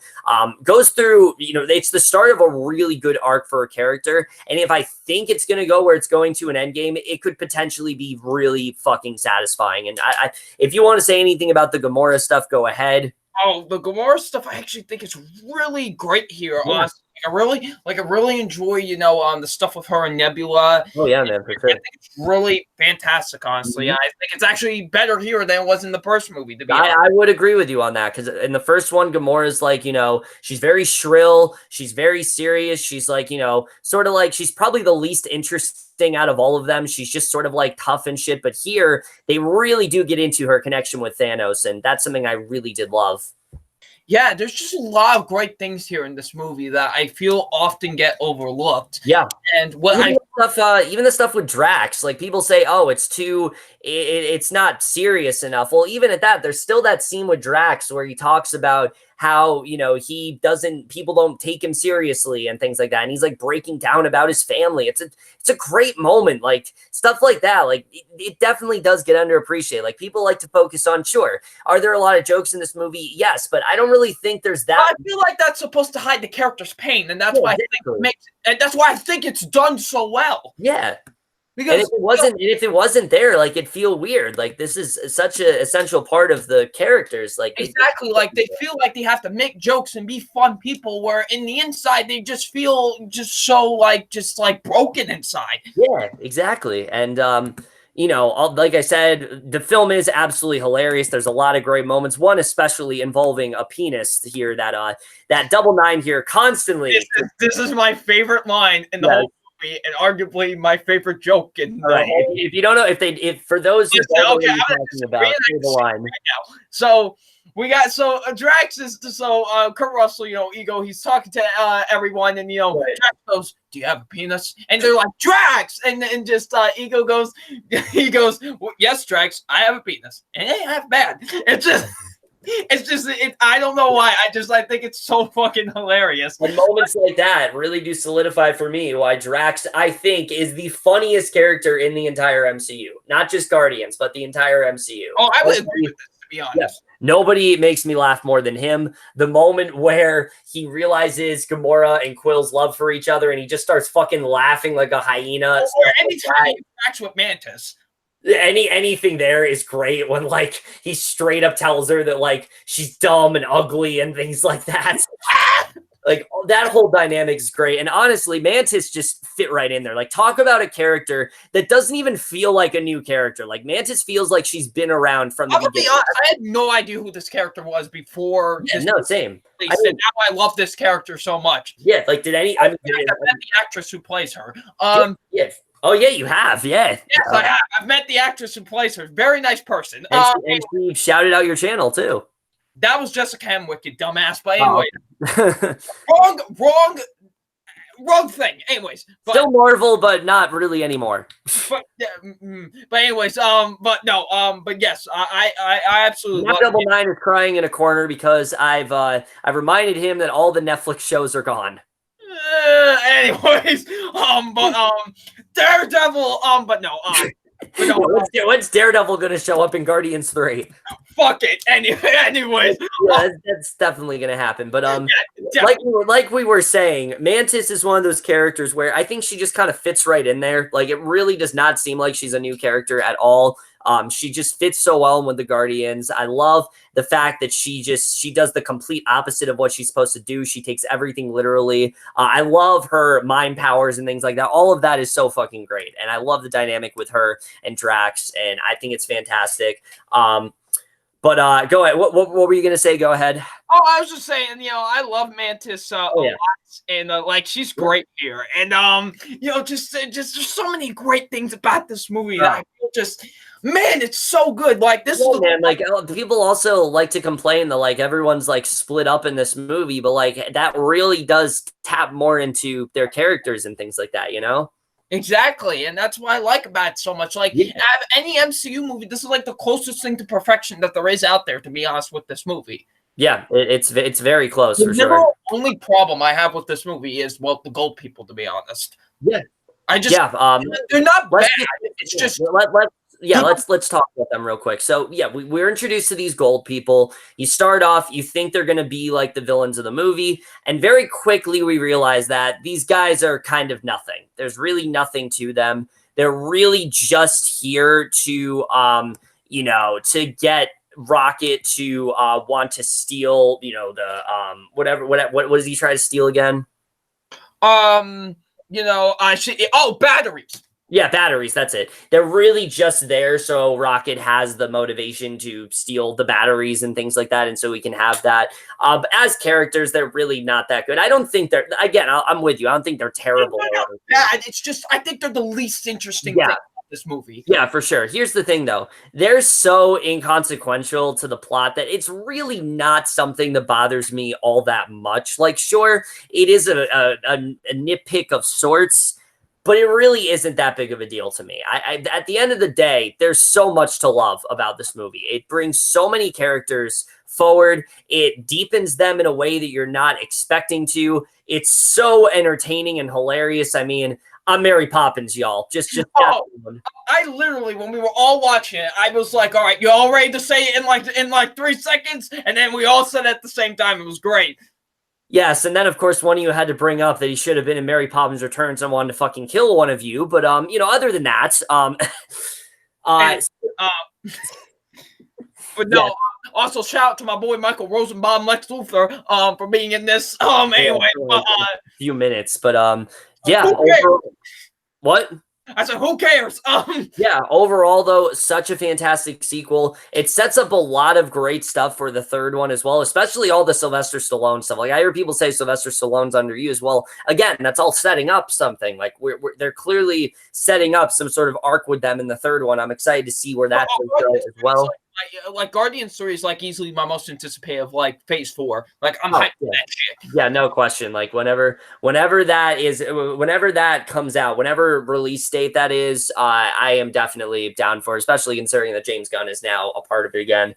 goes through, it's the start of a really good arc for a character. And if I think it's going to go where it's going to an Endgame, it could potentially be really fucking satisfying. And if you want to say anything about the Gamora stuff, go ahead. Oh, the Gamora stuff I actually think is really great here. Yeah. Honestly. I really enjoy, the stuff with her and Nebula. Oh yeah, man, for sure. I think it's really fantastic, honestly. Mm-hmm. I think it's actually better here than it was in the first movie, to be honest. I would agree with you on that, because in the first one, Gamora's like, she's very shrill, she's very serious, she's like, sort of like, she's probably the least interesting out of all of them. She's just sort of like tough and shit. But here, they really do get into her connection with Thanos, and that's something I really did love. Yeah, there's just a lot of great things here in this movie that I feel often get overlooked. Yeah. And even the stuff with Drax, like people say, oh, it's not serious enough. Well, even at that, there's still that scene with Drax where he talks about how, people don't take him seriously and things like that. And he's like breaking down about his family. It's a great moment. Like stuff like that. Like it definitely does get underappreciated. Like people like to focus on, sure, are there a lot of jokes in this movie? Yes, but I don't really think there's that. I feel like that's supposed to hide the character's pain. And that's why that's why I think it's done so well. Yeah. Because if it wasn't there, like it'd feel weird. Like this is such an essential part of the characters. Like exactly, like they feel like they have to make jokes and be fun people, where in the inside they just feel just broken inside. Yeah, exactly. And like I said, the film is absolutely hilarious. There's a lot of great moments. One especially involving a penis here that Double Nine here constantly. This is my favorite line in the whole. And arguably my favorite joke in the right. If you don't know, if for those who don't know what you're talking about, the line. Right now. So Drax is Kurt Russell, Ego, he's talking to everyone, and Drax goes, "Do you have a penis?" And they're like, "Drax," and just Ego goes, he goes, well, "Yes, Drax, I have a penis, and it ain't half bad." I don't know why. I think it's so fucking hilarious. And moments like that really do solidify for me why Drax, I think, is the funniest character in the entire MCU. Not just Guardians, but the entire MCU. Oh, I would agree with this, to be honest. Yes. Nobody makes me laugh more than him. The moment where he realizes Gamora and Quill's love for each other and he just starts fucking laughing like a hyena. Or anytime he interacts with Mantis. Anything there is great when like he straight up tells her that like she's dumb and ugly and things like that. Like that whole dynamic is great. And honestly, Mantis just fit right in there. Like talk about a character that doesn't even feel like a new character. Like Mantis feels like she's been around from the beginning. I had no idea who this character was before. Yeah, no, same. Now I love this character so much. Yeah, like I met the actress who plays her. Yeah. Oh yeah, you have, yeah. Yes, I have. I've met the actress who plays her. Very nice person. And she shouted out your channel too. That was Jessica Hamwick, you dumbass. But anyway, wrong thing. Anyways, still Marvel, but not really anymore. But anyways, but yes, I absolutely. Double Nine is crying in a corner because I've reminded him that all the Netflix shows are gone. Anyways, Daredevil, when's Daredevil gonna show up in Guardians 3? Fuck it. Anyways, yeah, that's definitely gonna happen. But like we were saying, Mantis is one of those characters where I think she just kind of fits right in there. Like it really does not seem like she's a new character at all. She just fits so well with the Guardians. I love the fact that she does the complete opposite of what she's supposed to do. She takes everything literally. I love her mind powers and things like that. All of that is so fucking great. And I love the dynamic with her and Drax. And I think it's fantastic. But go ahead. What were you going to say? Go ahead. Oh, I was just saying, I love Mantis a lot. And she's great here. And, just there's so many great things about this movie that I feel just... Man, it's so good. Like this is man. Like people also like to complain that like everyone's like split up in this movie, but like that really does tap more into their characters and things like that, Exactly, and that's what I like about it so much. Like any MCU movie, this is like the closest thing to perfection that there is out there. To be honest, with this movie, yeah, it's very close for sure. The only problem I have with this movie is the gold people. To be honest, yeah, they're not bad. It's just let's talk about them real quick. So yeah, we're introduced to these gold people. You start off, you think they're going to be like the villains of the movie, and very quickly we realize that these guys are kind of nothing. There's really nothing to them. They're really just here to to get Rocket to want to steal the what does he try to steal again? Batteries. Yeah, batteries, that's it. They're really just there so Rocket has the motivation to steal the batteries and things like that, and so we can have that. But as characters, they're really not that good. I don't think they're, again, I'm with you. I don't think they're terrible. It's just, I think they're the least interesting thing about this movie. Yeah, for sure. Here's the thing, though. They're so inconsequential to the plot that it's really not something that bothers me all that much. Like, sure, it is a nitpick of sorts, but it really isn't that big of a deal to me. At the end of the day, there's so much to love about this movie. It brings so many characters forward. It deepens them in a way that you're not expecting to. It's so entertaining and hilarious. I mean, I'm Mary Poppins, y'all. Just I literally, when we were all watching it, I was like, all right, you all ready to say it in like 3 seconds? And then we all said it at the same time. It was great. Yes, and then, of course, one of you had to bring up that he should have been in Mary Poppins Returns and wanted to fucking kill one of you. But, other than that, but no, also shout out to my boy Michael Rosenbaum, Lex Luthor, for being in this. Anyway, a few minutes, but, what? I said, who cares? Yeah, overall, though, such a fantastic sequel. It sets up a lot of great stuff for the third one as well, especially all the Sylvester Stallone stuff. Like, I hear people say Sylvester Stallone's under you as well. Again, that's all setting up something. Like, they're clearly setting up some sort of arc with them in the third one. I'm excited to see where that goes as well. like Guardians 3 is like easily my most anticipated of like Phase 4. Like I'm Oh, hyped for yeah. that shit. Yeah, no question. Like whenever that comes out, whenever release date that is, I am definitely down for it, especially considering that James Gunn is now a part of it again.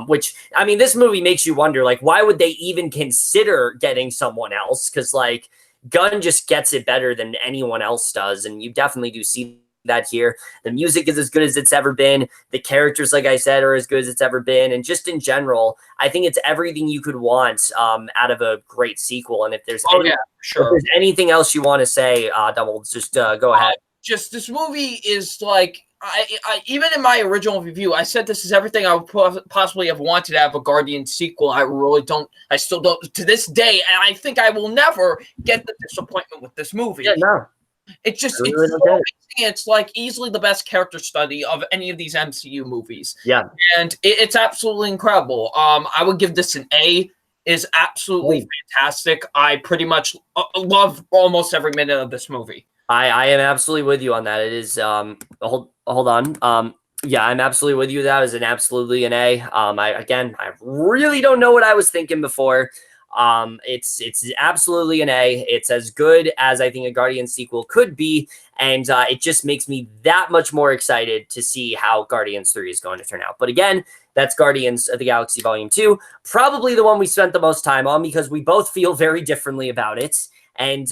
Which, I mean, this movie makes you wonder, like, why would they even consider getting someone else? Because like Gunn just gets it better than anyone else does, and you definitely do see that here. The music is as good as it's ever been. The characters, like I said, are as good as it's ever been. And just in general, I think it's everything you could want out of a great sequel. And if there's if there's anything else you want to say, Double, just go ahead. Just this movie is like, I even in my original review, I said this is everything I would possibly have wanted out of a Guardian sequel. I still don't to this day, and I think I will never get the disappointment with this movie. Yeah, no. It's just it's so amazing. It's like easily the best character study of any of these MCU movies. Yeah, and it's absolutely incredible. I would give this an A. Is absolutely fantastic. I pretty much love almost every minute of this movie. I am absolutely with you on that. It is hold on. Yeah, I'm absolutely with you. That is absolutely an A. I really don't know what I was thinking before. It's absolutely an A. It's as good as I think a Guardian sequel could be, and it just makes me that much more excited to see how Guardians 3 is going to turn out. But again, that's Guardians of the Galaxy Volume 2, probably the one we spent the most time on because we both feel very differently about it. And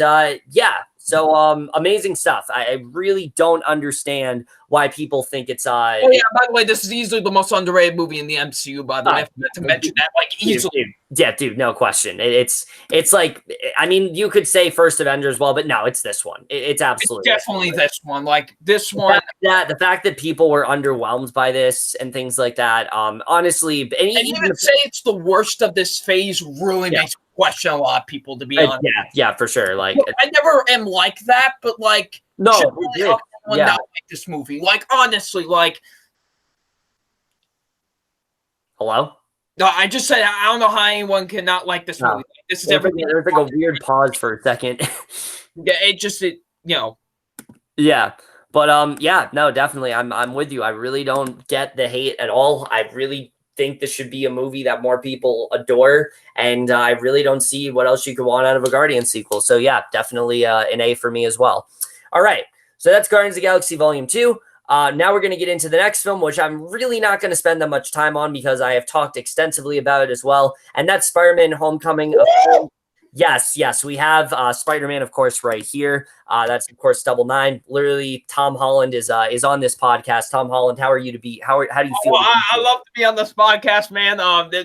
yeah, so amazing stuff. I really don't understand why people think it's oh yeah, by the way, this is easily the most underrated movie in the MCU, by the way. I forgot to mention that, like, easily. Dude, no question. It's like, I mean, you could say first Avengers, but no, it's this one. It's absolutely definitely this one. Like this one. The fact that people were underwhelmed by this and things like that, honestly, and even say it's the worst of this phase really makes me question a lot of people, to be honest. Yeah, for sure. Like, I never am like that, but like, no, not like this movie. Like, honestly, like, hello. No, I just said I don't know how anyone can not like this movie. Like, this is everything. There's like a weird pause for a second. Yeah, it you know. Yeah, but yeah, no, definitely, I'm with you. I really don't get the hate at all. I really think this should be a movie that more people adore, and I really don't see what else you could want out of a Guardian sequel. So yeah, definitely an A for me as well. All right, so that's Guardians of the Galaxy Volume 2. Now we're going to get into the next film, which I'm really not going to spend that much time on because I have talked extensively about it as well, and that's Spider-Man Homecoming. Yes, we have Spider-Man, of course, right here. That's, of course, Double Nine. Literally, Tom Holland is on this podcast. Tom Holland, how are you to be? How do you feel? I love to be on this podcast, man.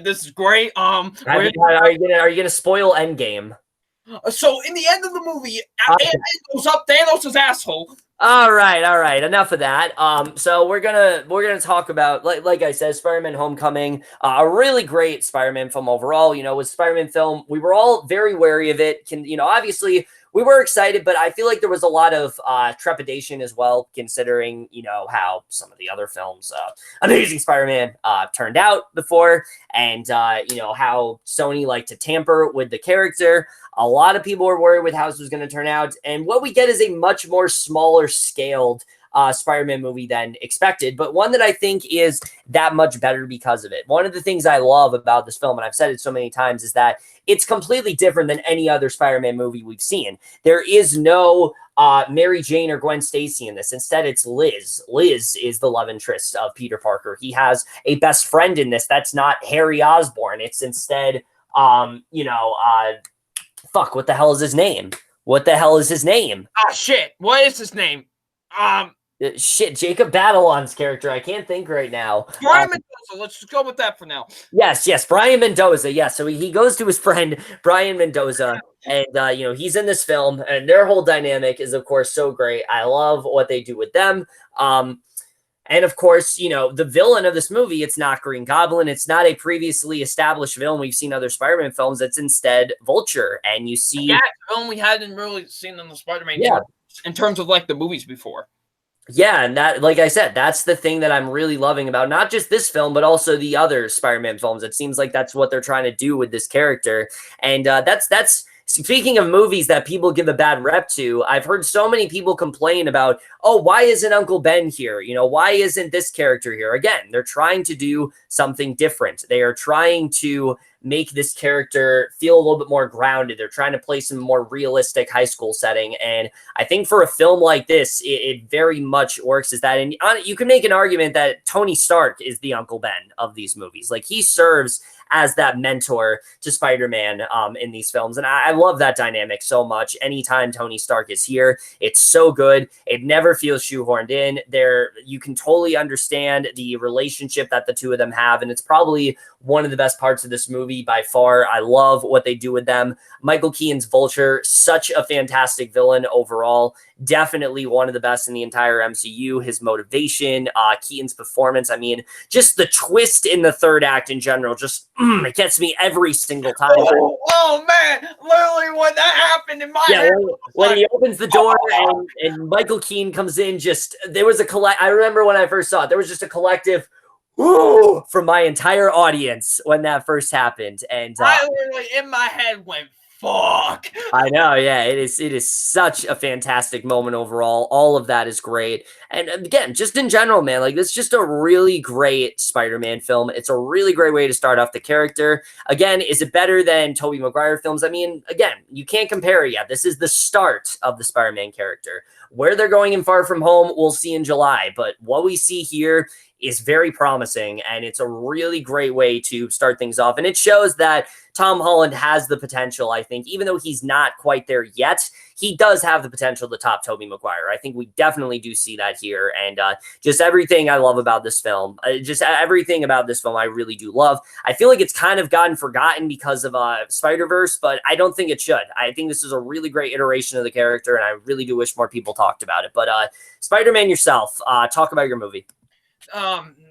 This is great. Are you gonna spoil Endgame? So in the end of the movie, Ant-Man goes up Thanos' asshole. All right. Enough of that. So we're gonna talk about, like I said, Spider-Man: Homecoming, a really great Spider-Man film overall. You know, with Spider-Man film, we were all very wary of it. Obviously we were excited, but I feel like there was a lot of trepidation as well, considering how some of the other films, Amazing Spider-Man, turned out before, and how Sony liked to tamper with the character. A lot of people were worried with how this was going to turn out, and what we get is a much more smaller scaled Spider-Man movie than expected, but one that I think is that much better because of it. One of the things I love about this film, and I've said it so many times, is that it's completely different than any other Spider-Man movie we've seen. There is no Mary Jane or Gwen Stacy in this. Instead, it's Liz. Liz is the love interest of Peter Parker. He has a best friend in this that's not Harry Osborn. It's instead, fuck, what the hell is his name? Ah, shit. What is his name? Shit, Jacob Batalon's character. I can't think right now. Brian Mendoza. Let's just go with that for now. Yes, Brian Mendoza. Yes, so he goes to his friend Brian Mendoza, and he's in this film, and their whole dynamic is, of course, so great. I love what they do with them. And of course, the villain of this movie, it's not Green Goblin. It's not a previously established villain we've seen in other Spider-Man films. It's instead Vulture. And you see... Yeah, the villain we hadn't really seen in the Spider-Man in terms of, like, the movies before. Yeah, and that, like I said, that's the thing that I'm really loving about not just this film, but also the other Spider-Man films. It seems like that's what they're trying to do with this character. And that's Speaking of movies that people give a bad rep to, I've heard so many people complain about, oh, why isn't Uncle Ben here? You know, why isn't this character here? Again, they're trying to do something different. They are trying to make this character feel a little bit more grounded. They're trying to play some more realistic high school setting. And I think for a film like this, it very much works as that. And you can make an argument that Tony Stark is the Uncle Ben of these movies. Like, he serves as that mentor to Spider-Man in these films. And I love that dynamic so much. Anytime Tony Stark is here, it's so good. It never feels shoehorned in. You can totally understand the relationship that the two of them have. And it's probably one of the best parts of this movie by far. I love what they do with them. Michael Keaton's Vulture, such a fantastic villain overall. Definitely one of the best in the entire MCU. His motivation, Keaton's performance. I mean, just the twist in the third act in general, just it gets me every single time. Oh man, literally when that happened in my head. When he opens the door and Michael Keaton comes in, there was I remember when I first saw it, there was just a collective woo from my entire audience when that first happened. And I literally in my head went, fuck. I know, yeah, it is such a fantastic moment overall. All of that is great. And again, just in general, man, like, this is just a really great Spider-Man film. It's a really great way to start off the character. Again, is it better than Tobey Maguire films? I mean, again, you can't compare it yet. This is the start of the Spider-Man character. Where they're going in Far From Home, we'll see in July. But what we see here is very promising, and it's a really great way to start things off. And it shows that Tom Holland has the potential, I think, even though he's not quite there yet, he does have the potential to top Tobey Maguire. I think we definitely do see that here. And just everything I love about this film, everything about this film I really do love. I feel like it's kind of gotten forgotten because of Spider-Verse, but I don't think it should. I think this is a really great iteration of the character, and I really do wish more people talked about it. But Spider-Man yourself, talk about your movie.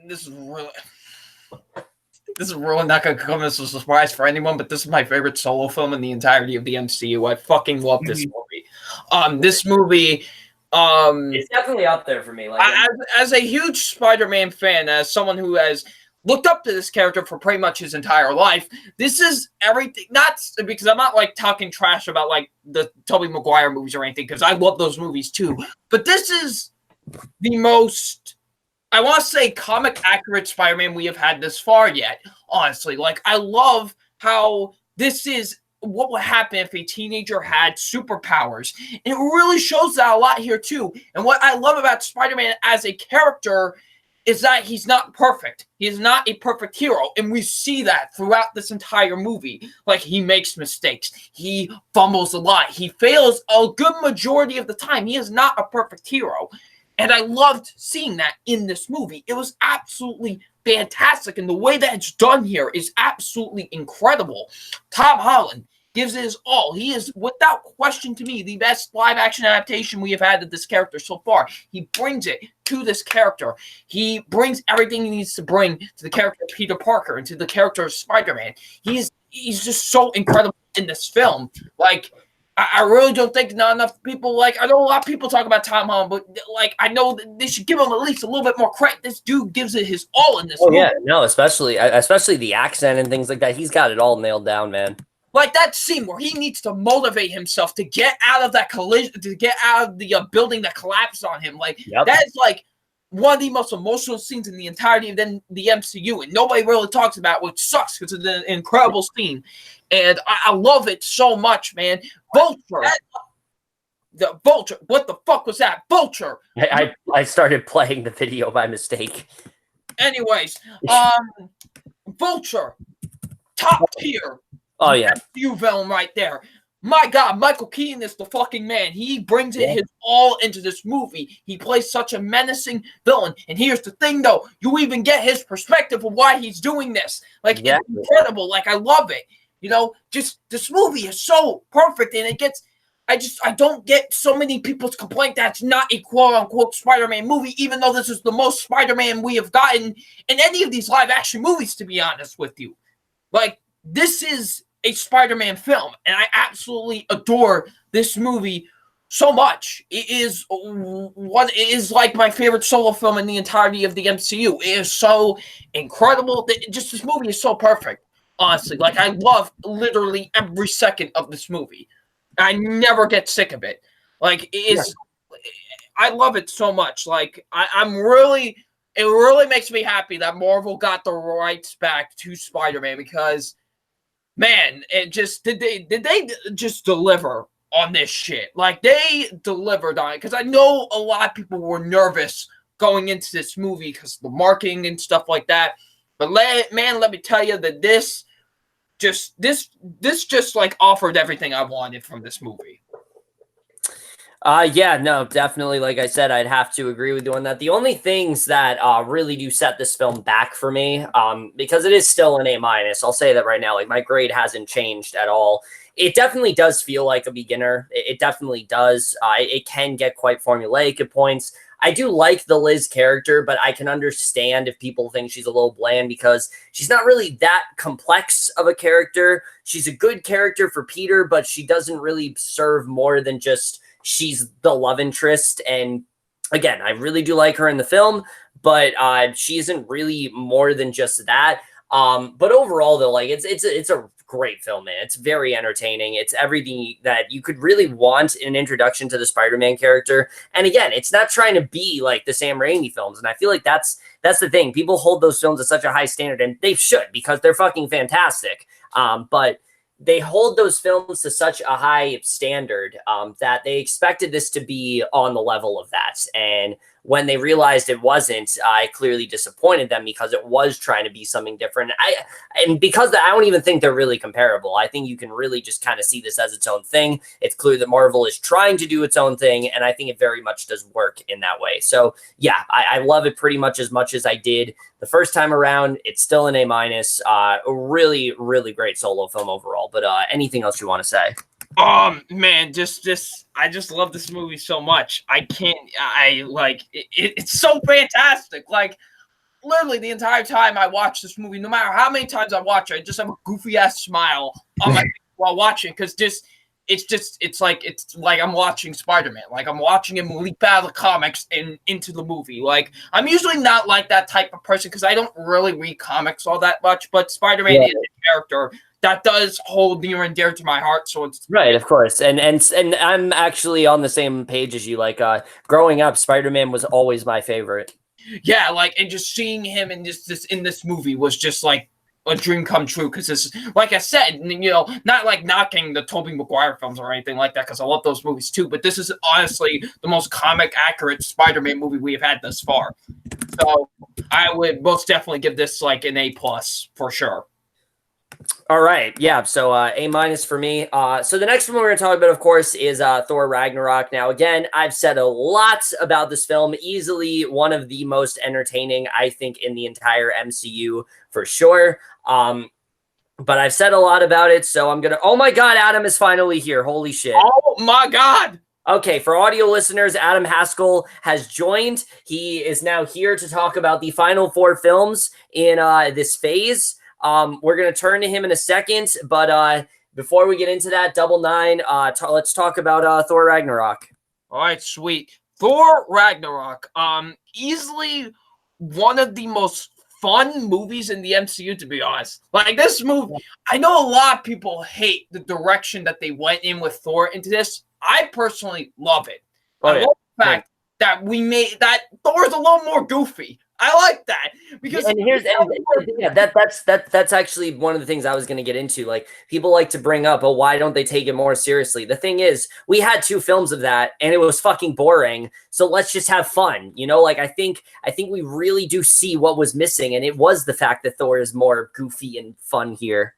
This is really not going to come as a surprise for anyone, but this is my favorite solo film in the entirety of the MCU. I fucking love this movie. This movie, it's definitely up there for me. Like, as a huge Spider-Man fan, as someone who has looked up to this character for pretty much his entire life, this is everything. Not because I'm not like talking trash about like the Tobey Maguire movies or anything, because I love those movies too. But this is the most, I want to say, comic accurate Spider-Man we have had this far yet, honestly. Like, I love how this is what would happen if a teenager had superpowers. And it really shows that a lot here, too. And what I love about Spider-Man as a character is that he's not perfect. He is not a perfect hero. And we see that throughout this entire movie. Like, he makes mistakes. He fumbles a lot. He fails a good majority of the time. He is not a perfect hero. And I loved seeing that in this movie. It was absolutely fantastic. And the way that it's done here is absolutely incredible. Tom Holland gives it his all. He is, without question to me, the best live-action adaptation we have had of this character so far. He brings it to this character. He brings everything he needs to bring to the character of Peter Parker and to the character of Spider-Man. He's just so incredible in this film. Like, I really don't think not enough people, like, I know a lot of people talk about Tom Holland, but, like, I know that they should give him at least a little bit more credit. This dude gives it his all in this movie. Yeah, no, especially the accent and things like that. He's got it all nailed down, man. Like that scene where he needs to motivate himself to get out of that collision, to get out of the building that collapsed on him. Like, that is, like, one of the most emotional scenes in the entirety of the MCU, and nobody really talks about, which sucks because it's an incredible scene. And I love it so much, man. Vulture. The Vulture. What the fuck was that? Vulture. I started playing the video by mistake. Anyways, Vulture. Top tier. Oh, yeah. MCU villain right there. My God, Michael Keaton is the fucking man. He brings it his all into this movie. He plays such a menacing villain. And here's the thing, though. You even get his perspective of why he's doing this. Like, it's incredible. Like, I love it. You know, just this movie is so perfect. And it gets, I don't get so many people's complaint that it's not a quote-unquote Spider-Man movie, even though this is the most Spider-Man we have gotten in any of these live-action movies, to be honest with you. Like, this is a Spider-Man film, and I absolutely adore this movie so much. It is like my favorite solo film in the entirety of the MCU. It is so incredible. Just this movie is so perfect. Honestly, like I love literally every second of this movie. I never get sick of it. Like it's, I love it so much. Like I'm really, it really makes me happy that Marvel got the rights back to Spider-Man because, man, it just did they just deliver on this shit? Like they delivered on it because I know a lot of people were nervous going into this movie because the marketing and stuff like that. But man, let me tell you that this just like offered everything I wanted from this movie. Yeah, no, definitely. Like I said, I'd have to agree with you on that. The only things that really do set this film back for me, because it is still an A minus. I'll say that right now. Like my grade hasn't changed at all. It definitely does feel like a beginner. It definitely does. It can get quite formulaic at points. I do like the Liz character, but I can understand if people think she's a little bland because she's not really that complex of a character. She's a good character for Peter, but she doesn't really serve more than just she's the love interest. And again, I really do like her in the film, but she isn't really more than just that. But overall, though, like it's a great film, man. It's very entertaining. It's everything that you could really want in an introduction to the Spider-Man character. And again, it's not trying to be like the Sam Raimi films. And I feel like that's the thing. People hold those films at such a high standard, and they should because they're fucking fantastic. But they hold those films to such a high standard that they expected this to be on the level of that. And when they realized it wasn't, I clearly disappointed them because it was trying to be something different. And because I don't even think they're really comparable. I think you can really just kind of see this as its own thing. It's clear that Marvel is trying to do its own thing, and I think it very much does work in that way. So yeah, I love it pretty much as I did the first time around. It's still an A minus. A really, really great solo film overall. But anything else you want to say? Man, I just love this movie so much. I like it's so fantastic. Like literally the entire time I watch this movie, no matter how many times I watch it, I just have a goofy ass smile on my face while watching because it's like I'm watching Spider-Man. Like I'm watching him leap out of the comics and into the movie. Like I'm usually not like that type of person because I don't really read comics all that much, but Spider-Man is a character that does hold near and dear to my heart. So it's right, of course. And I'm actually on the same page as you. Like growing up, Spider-Man was always my favorite. Yeah, like and just seeing him in this movie was just like a dream come true because this, like I said, you know, not like knocking the Tobey Maguire films or anything like that because I love those movies too, but this is honestly the most comic accurate Spider-Man movie we have had thus far. So I would most definitely give this like an A+ for sure. All right. Yeah. So A minus for me. So the next one we're going to talk about, of course, is Thor Ragnarok. Now, again, I've said a lot about this film. Easily one of the most entertaining, I think, in the entire MCU for sure. But I've said a lot about it. So I'm going to, oh my God, Adam is finally here. Holy shit. Oh my God. Okay, for audio listeners, Adam Haskell has joined. He is now here to talk about the final 4 films in this phase. We're going to turn to him in a second, but before we get into that, Double Nine, let's talk about Thor Ragnarok. All right, sweet. Thor Ragnarok, easily one of the most fun movies in the MCU, to be honest. Like this movie, I know a lot of people hate the direction that they went in with Thor into this. I personally love it. I love the fact that we made that Thor is a little more goofy. I like that because that's actually one of the things I was going to get into. Like people like to bring up, oh, why don't they take it more seriously? The thing is, we had 2 films of that, and it was fucking boring. So let's just have fun, you know. Like I think we really do see what was missing, and it was the fact that Thor is more goofy and fun here.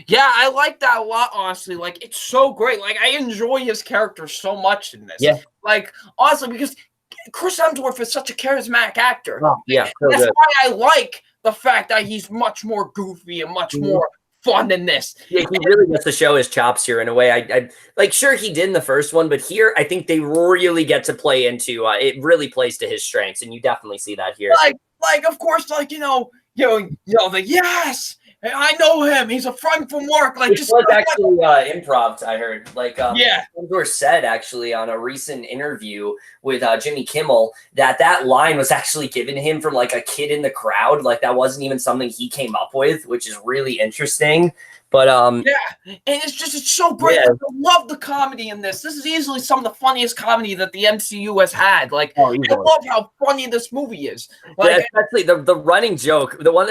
Yeah, I like that a lot, honestly. Like it's so great. Like I enjoy his character so much in this. Yeah. Like honestly, because Chris Hemsworth is such a charismatic actor. Oh, yeah, so that's good. why I like the fact that he's much more goofy and much more fun than this. Yeah, he really gets to show his chops here in a way. I like, sure he did in the first one, but here I think they really get to play into it. Really plays to his strengths, and you definitely see that here. Like of course, like you know, the yes, hey, I know him. He's a friend from work. Like, Which just was actually improv, I heard. Like, yeah. Sandor said actually on a recent interview with Jimmy Kimmel that line was actually given to him from like a kid in the crowd. Like, that wasn't even something he came up with, which is really interesting. But yeah, and it's so great. Yeah. Like, I love the comedy in this. This is easily some of the funniest comedy that the MCU has had. Like, I love how funny this movie is. Like, yeah, especially the running joke. One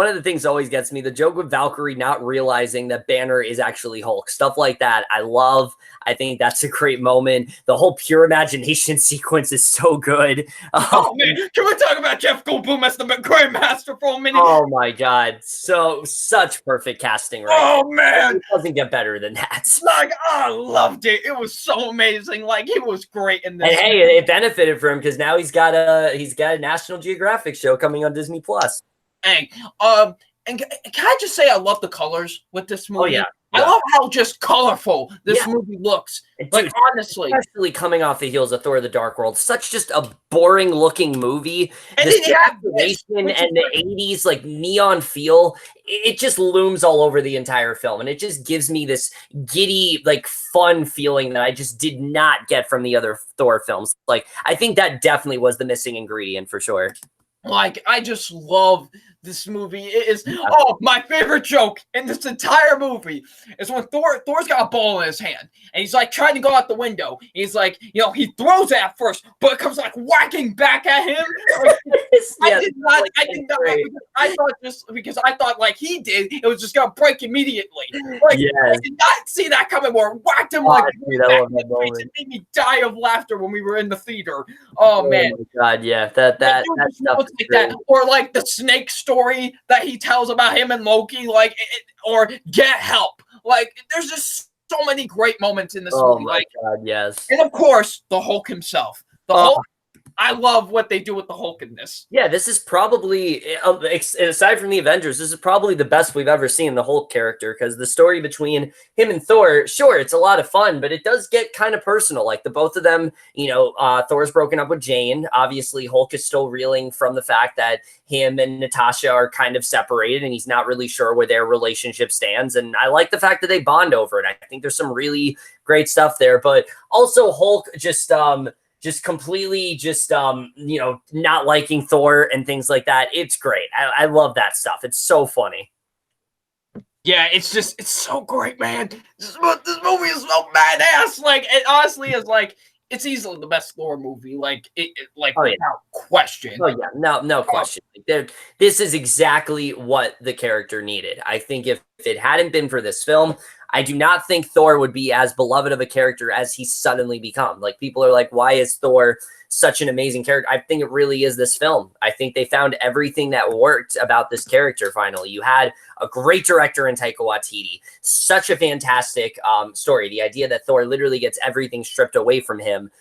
of the things always gets me, the joke with Valkyrie not realizing that Banner is actually Hulk. Stuff like that, I love. I think that's a great moment. The whole pure imagination sequence is so good. Oh man, can we talk about Jeff Goldblum as the Grandmaster for a minute? Oh my god, such perfect casting, right? Oh man, it doesn't get better than that. Like, I loved it. It was so amazing. Like, he was great in this. And hey, it benefited for him because now he's got a National Geographic show coming on Disney Plus. Hey, and can I just say I love the colors with this movie? Oh yeah. I love how just colorful this movie looks. Dude, like, honestly. Especially coming off the heels of Thor the Dark World. Such just a boring looking movie. And the saturation and the 80s like neon feel, it just looms all over the entire film. And it just gives me this giddy, like fun feeling that I just did not get from the other Thor films. Like, I think that definitely was the missing ingredient for sure. Like, I just love this movie. It is my favorite joke in this entire movie is when Thor's got a ball in his hand and he's like trying to go out the window. He's like, he throws it at first, but it comes like whacking back at him. Like, I thought like he did, it was just gonna break immediately. Like, I did not see that coming where it whacked him like back in the face. It made me die of laughter when we were in the theater. Oh man. My god, yeah. That stuff looks like that. Or like the snake story that he tells about him and Loki, like, or get help. Like, there's just so many great moments in this movie. My god, yes. And of course, the Hulk himself. The Hulk. I love what they do with the Hulk in this. Yeah, this is probably, aside from the Avengers, this is probably the best we've ever seen the Hulk character, because the story between him and Thor, sure, it's a lot of fun, but it does get kind of personal. Like, the both of them, Thor's broken up with Jane. Obviously, Hulk is still reeling from the fact that him and Natasha are kind of separated, and he's not really sure where their relationship stands. And I like the fact that they bond over it. I think there's some really great stuff there, but also Hulk just completely not liking Thor and things like that. It's great. I love that stuff. It's so funny. Yeah, it's so great, man. This movie is so badass. Like, it honestly is like, it's easily the best Thor movie. Like, without question. Oh yeah, no question. This is exactly what the character needed. I think if it hadn't been for this film, I do not think Thor would be as beloved of a character as he's suddenly become. Like, people are like, why is Thor such an amazing character? I think it really is this film. I think they found everything that worked about this character finally. You had a great director in Taika Waititi. Such a fantastic story. The idea that Thor literally gets everything stripped away from him.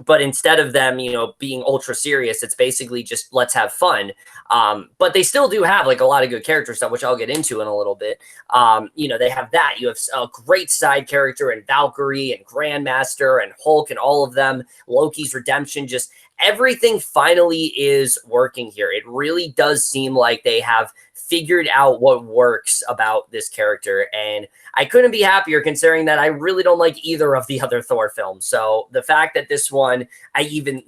But instead of them, being ultra serious, it's basically just let's have fun. But they still do have like a lot of good character stuff, which I'll get into in a little bit. They have that. You have a great side character in Valkyrie and Grandmaster and Hulk and all of them. Loki's redemption, just everything finally is working here. It really does seem like they have figured out what works about this character, and I couldn't be happier considering that I really don't like either of the other Thor films. So the fact that this one, I even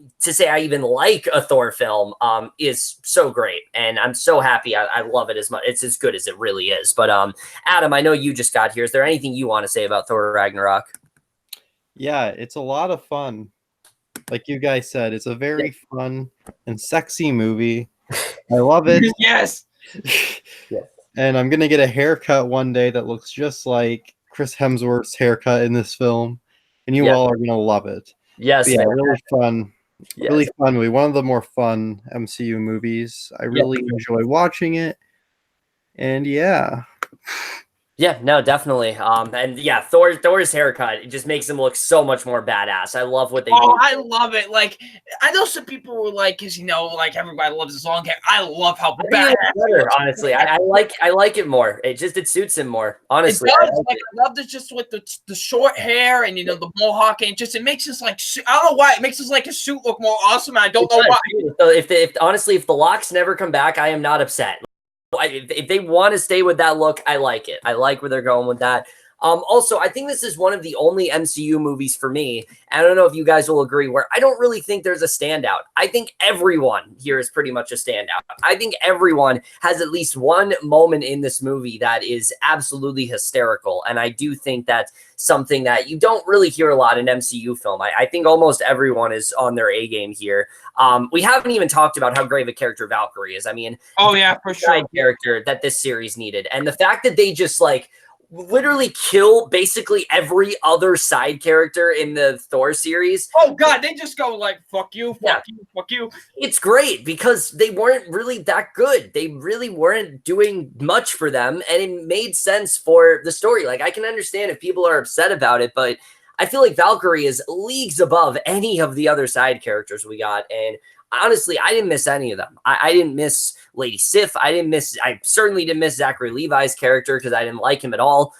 like a Thor film is so great, and I'm so happy. I love it as much. It's as good as it really is. But Adam, I know you just got here. Is there anything you want to say about Thor Ragnarok? Yeah, it's a lot of fun. Like you guys said, it's a very fun and sexy movie. I love it. Yes. And I'm gonna get a haircut one day that looks just like Chris Hemsworth's haircut in this film, and you all are gonna love it. Yes, yeah, really fun, really fun movie. One of the more fun MCU movies. I really enjoy watching it, and yeah, no, definitely. And yeah, Thor's haircut, it just makes him look so much more badass. I love what they do. Oh, I love it. Like, I know some people were like, because like everybody loves his long hair. I love how badass. Honestly, I like it more. It suits him more. Honestly, it does. I love this just with the short hair and the mohawk, and it makes this like, I don't know why it makes this like his suit look more awesome. And I don't know why. So if the locks never come back, I am not upset. If they want to stay with that look, I like it. I like where they're going with that. Also, I think this is one of the only MCU movies for me. I don't know if you guys will agree, where I don't really think there's a standout. I think everyone here is pretty much a standout. I think everyone has at least one moment in this movie that is absolutely hysterical. And I do think that's something that you don't really hear a lot in MCU film. I think almost everyone is on their A game here. We haven't even talked about how great of a character Valkyrie is. I mean, oh yeah, for sure, character that this series needed, and the fact that they just like literally kill basically every other side character in the Thor series. Oh god, they just go like fuck you, fuck you, fuck you. It's great because they weren't really that good. They really weren't doing much for them, and it made sense for the story. Like, I can understand if people are upset about it, but I feel like Valkyrie is leagues above any of the other side characters we got. And honestly, I didn't miss any of them. I didn't miss Lady Sif. I certainly didn't miss Zachary Levi's character because I didn't like him at all.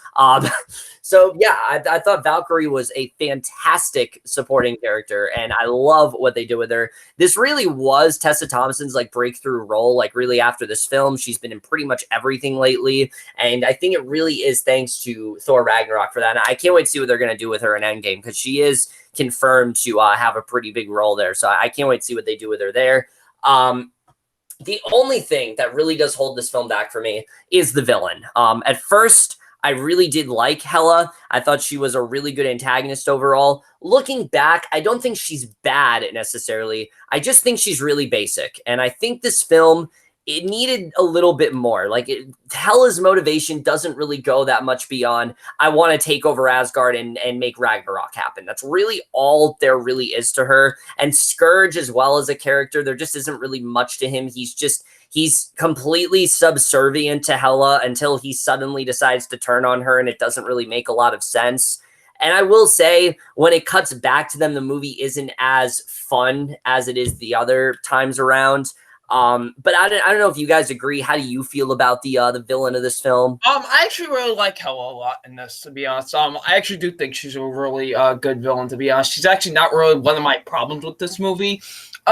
So yeah, I thought Valkyrie was a fantastic supporting character, and I love what they did with her. This really was Tessa Thompson's like breakthrough role. Like, really, after this film, she's been in pretty much everything lately, and I think it really is thanks to Thor Ragnarok for that. And I can't wait to see what they're going to do with her in Endgame, because she is confirmed to have a pretty big role there. So I can't wait to see what they do with her there. The only thing that really does hold this film back for me is the villain. At first, I really did like Hela. I thought she was a really good antagonist overall. Looking back, I don't think she's bad necessarily. I just think she's really basic. And I think this film, it needed a little bit more. Like, Hela's motivation doesn't really go that much beyond, I want to take over Asgard and make Ragnarok happen. That's really all there really is to her. And Scourge, as well as a character, there just isn't really much to him. He's completely subservient to Hela until he suddenly decides to turn on her, and it doesn't really make a lot of sense. And I will say, when it cuts back to them, the movie isn't as fun as it is the other times around. But I don't know if you guys agree. How do you feel about the villain of this film? I actually really like Hela a lot in this, to be honest. I actually do think she's a really good villain, to be honest. She's actually not really one of my problems with this movie.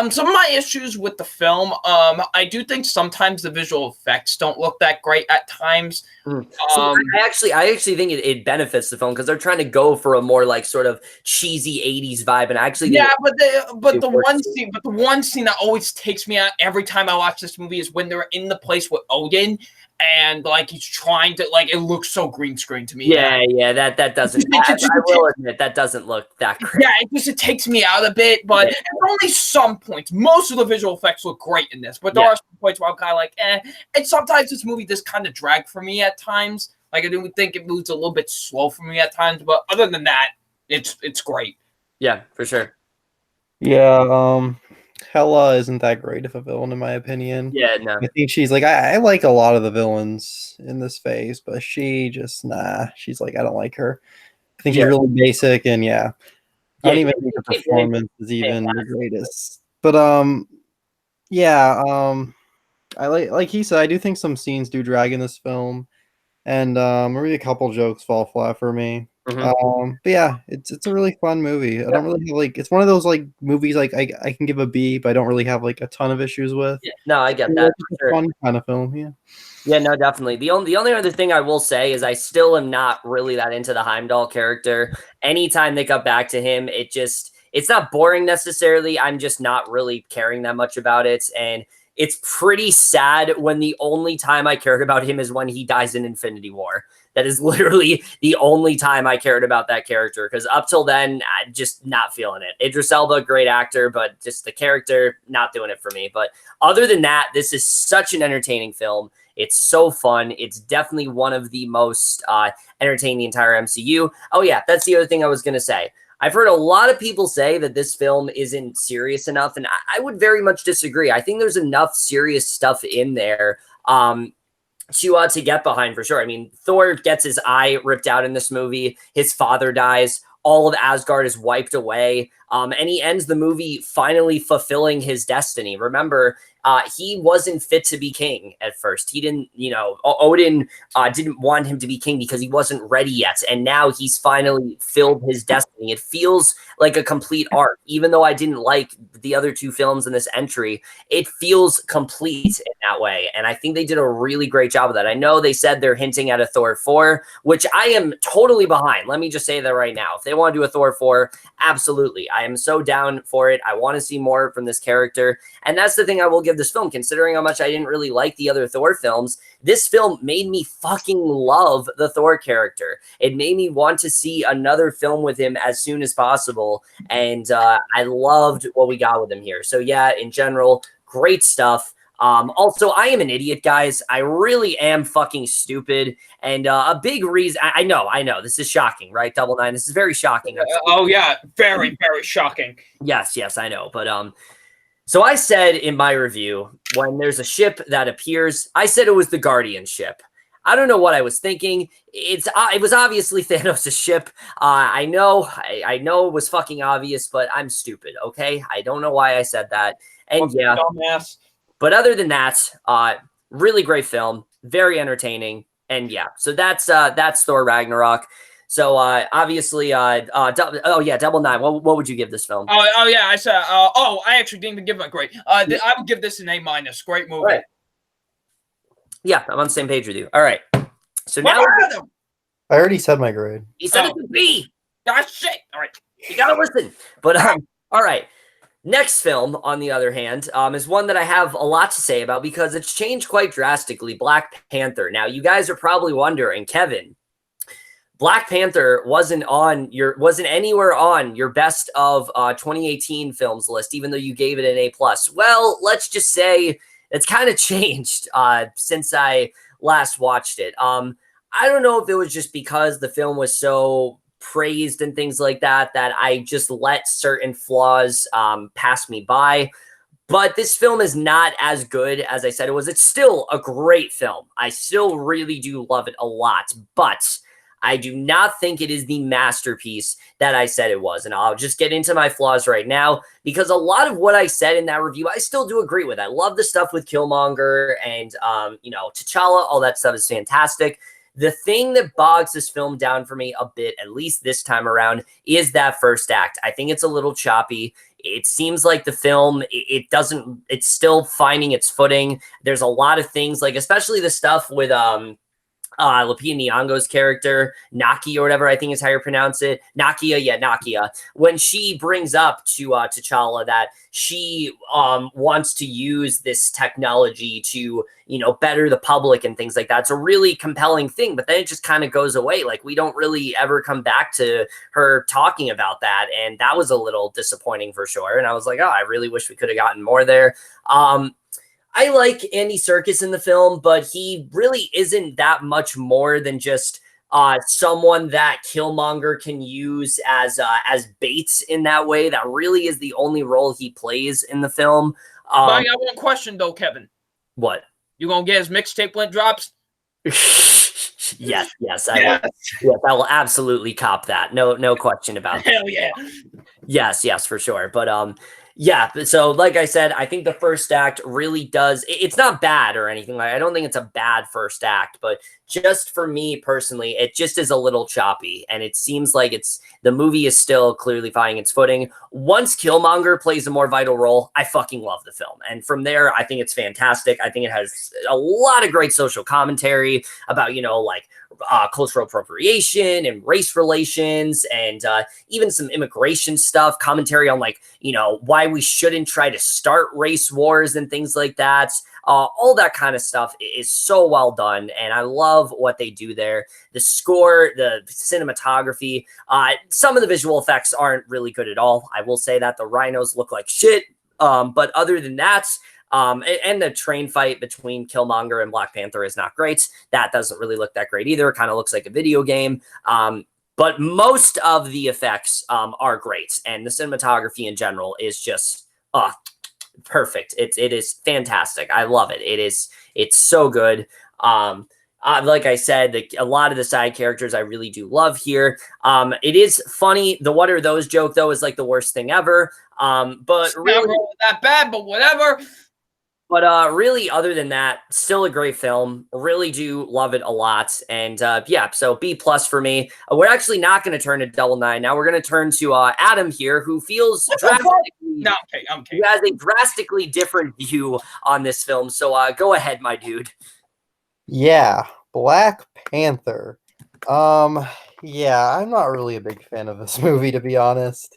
Some of my issues with the film, I do think sometimes the visual effects don't look that great at times. So I actually think it benefits the film because they're trying to go for a more like sort of cheesy 80s vibe, and actually but the one scene that always takes me out every time I watch this movie is when they're in the place with Odin. And like he's trying to like, it looks so green screen to me. Yeah, that doesn't. I will admit that doesn't look that great. Yeah, it takes me out a bit, but at only some points. Most of the visual effects look great in this, but there are some points where I'm kind of like, eh. And sometimes this movie does kind of drag for me at times. Like, I do think it moves a little bit slow for me at times, but other than that, it's great. Yeah, for sure. Yeah, Hela isn't that great of a villain, in my opinion. Yeah, no. I think she's like, I like a lot of the villains in this phase, but she just, she's like, I don't like her. I think she's really basic, and I don't even think her performance is even the greatest. But, I like he said, I do think some scenes do drag in this film, and maybe a couple jokes fall flat for me. But yeah, it's a really fun movie. I don't really have like, it's one of those like movies like I can give a B, but I don't really have like a ton of issues with. Yeah. No, I get that. It's a fun kind of film, Yeah, no, definitely. The only other thing I will say is I still am not really that into the Heimdall character. Anytime they cut back to him, it's not boring necessarily. I'm just not really caring that much about it, and it's pretty sad when the only time I cared about him is when he dies in Infinity War. That is literally the only time I cared about that character, because up till then, I'm just not feeling it. Idris Elba, great actor, but just the character, not doing it for me. But other than that, this is such an entertaining film. It's so fun. It's definitely one of the most entertaining the entire MCU. Oh, yeah, that's the other thing I was going to say. I've heard a lot of people say that this film isn't serious enough, and I would very much disagree. I think there's enough serious stuff in there to get behind for sure. I mean, Thor gets his eye ripped out in this movie. His father dies. All of Asgard is wiped away. And he ends the movie finally fulfilling his destiny. Remember, he wasn't fit to be king at first. He didn't, you know, Odin didn't want him to be king because he wasn't ready yet. And now he's finally filled his destiny. It feels like a complete arc. Even though I didn't like the other two films in this entry, it feels complete in that way. And I think they did a really great job of that. I know they said they're hinting at a Thor 4, which I am totally behind. Let me just say that right now. If they want to do a Thor 4, absolutely. I am so down for it. I want to see more from this character. And that's the thing I will give this film, considering how much I didn't really like the other Thor films. This film made me fucking love the Thor character. It made me want to see another film with him as soon as possible. And I loved what we got with him here. So yeah, in general, great stuff. Also, I am an idiot, guys. I really am fucking stupid. And a big reason, I know, this is shocking, right? Double Nine, this is very shocking. Oh yeah, very, very shocking. Yes, I know. But so I said in my review, when there's a ship that appears, I said it was the Guardian ship. I don't know what I was thinking. It was obviously Thanos' ship. I know it was fucking obvious, but I'm stupid, okay? I don't know why I said that. And yeah, dumbass. But other than that, really great film, very entertaining, and yeah. So that's Thor Ragnarok. So obviously, Double Nine. What would you give this film? Oh yeah, I said. I actually didn't even give it a grade. I would give this an A-. Great movie. Right. Yeah, I'm on the same page with you. All right. So now I already said my grade. He said it's a B. Ah, shit. All right. You gotta listen. But all right. Next film, on the other hand, is one that I have a lot to say about because it's changed quite drastically. Black Panther. Now, you guys are probably wondering, Kevin, Black Panther wasn't anywhere on your best of 2018 films list, even though you gave it an A+. Well, let's just say it's kind of changed since I last watched it. I don't know if it was just because the film was so praised and things like that I just let certain flaws pass me by. But this film is not as good as I said it was. It's still a great film. I still really do love it a lot, but I do not think it is the masterpiece that I said it was. And I'll just get into my flaws right now because a lot of what I said in that review, I still do agree with. I love the stuff with Killmonger and, T'Challa. All that stuff is fantastic. The thing that bogs this film down for me a bit, at least this time around, is that first act. I think it's a little choppy. It seems like the film, it's still finding its footing. There's a lot of things, like especially the stuff with Lupita Nyong'o's character, Nakia or whatever I think is how you pronounce it. Nakia. When she brings up to T'Challa that she wants to use this technology to, better the public and things like that. It's a really compelling thing, but then it just kind of goes away. Like we don't really ever come back to her talking about that. And that was a little disappointing for sure. And I was like, oh, I really wish we could have gotten more there. I like Andy Serkis in the film, but he really isn't that much more than just someone that Killmonger can use as bait in that way. That really is the only role he plays in the film. But I got one question though, Kevin. What? You gonna get his mixtape when it drops? Yes, I will absolutely cop that. No question about that. Hell yeah. Yes, for sure. But yeah, so like I said, I think the first act really does. It's not bad or anything. Like I don't think it's a bad first act, but just for me personally, it just is a little choppy, and it seems like the movie is still clearly finding its footing. Once Killmonger plays a more vital role, I fucking love the film, and from there, I think it's fantastic. I think it has a lot of great social commentary about cultural appropriation and race relations, and even some immigration stuff, commentary on why we shouldn't try to start race wars and things like that. All that kind of stuff is so well done, and I love what they do there. The score, the cinematography, some of the visual effects aren't really good at all. I will say that the rhinos look like shit, but other than that, and the train fight between Killmonger and Black Panther is not great. That doesn't really look that great either. It kind of looks like a video game. But most of the effects are great, and the cinematography in general is just perfect. It is fantastic. I love it. It's so good. Like I said, a lot of the side characters I really do love here. It is funny. The "what are those" joke though is like the worst thing ever. But it's really not that bad, but whatever. But really, other than that, still a great film. Really do love it a lot. And yeah, so B+ for me. We're actually not going to turn to Double Nine. Now we're going to turn to Adam here, who feels drastically, No, I'm kidding. who has a drastically different view on this film. So go ahead, my dude. Yeah, Black Panther. Yeah, I'm not really a big fan of this movie, to be honest.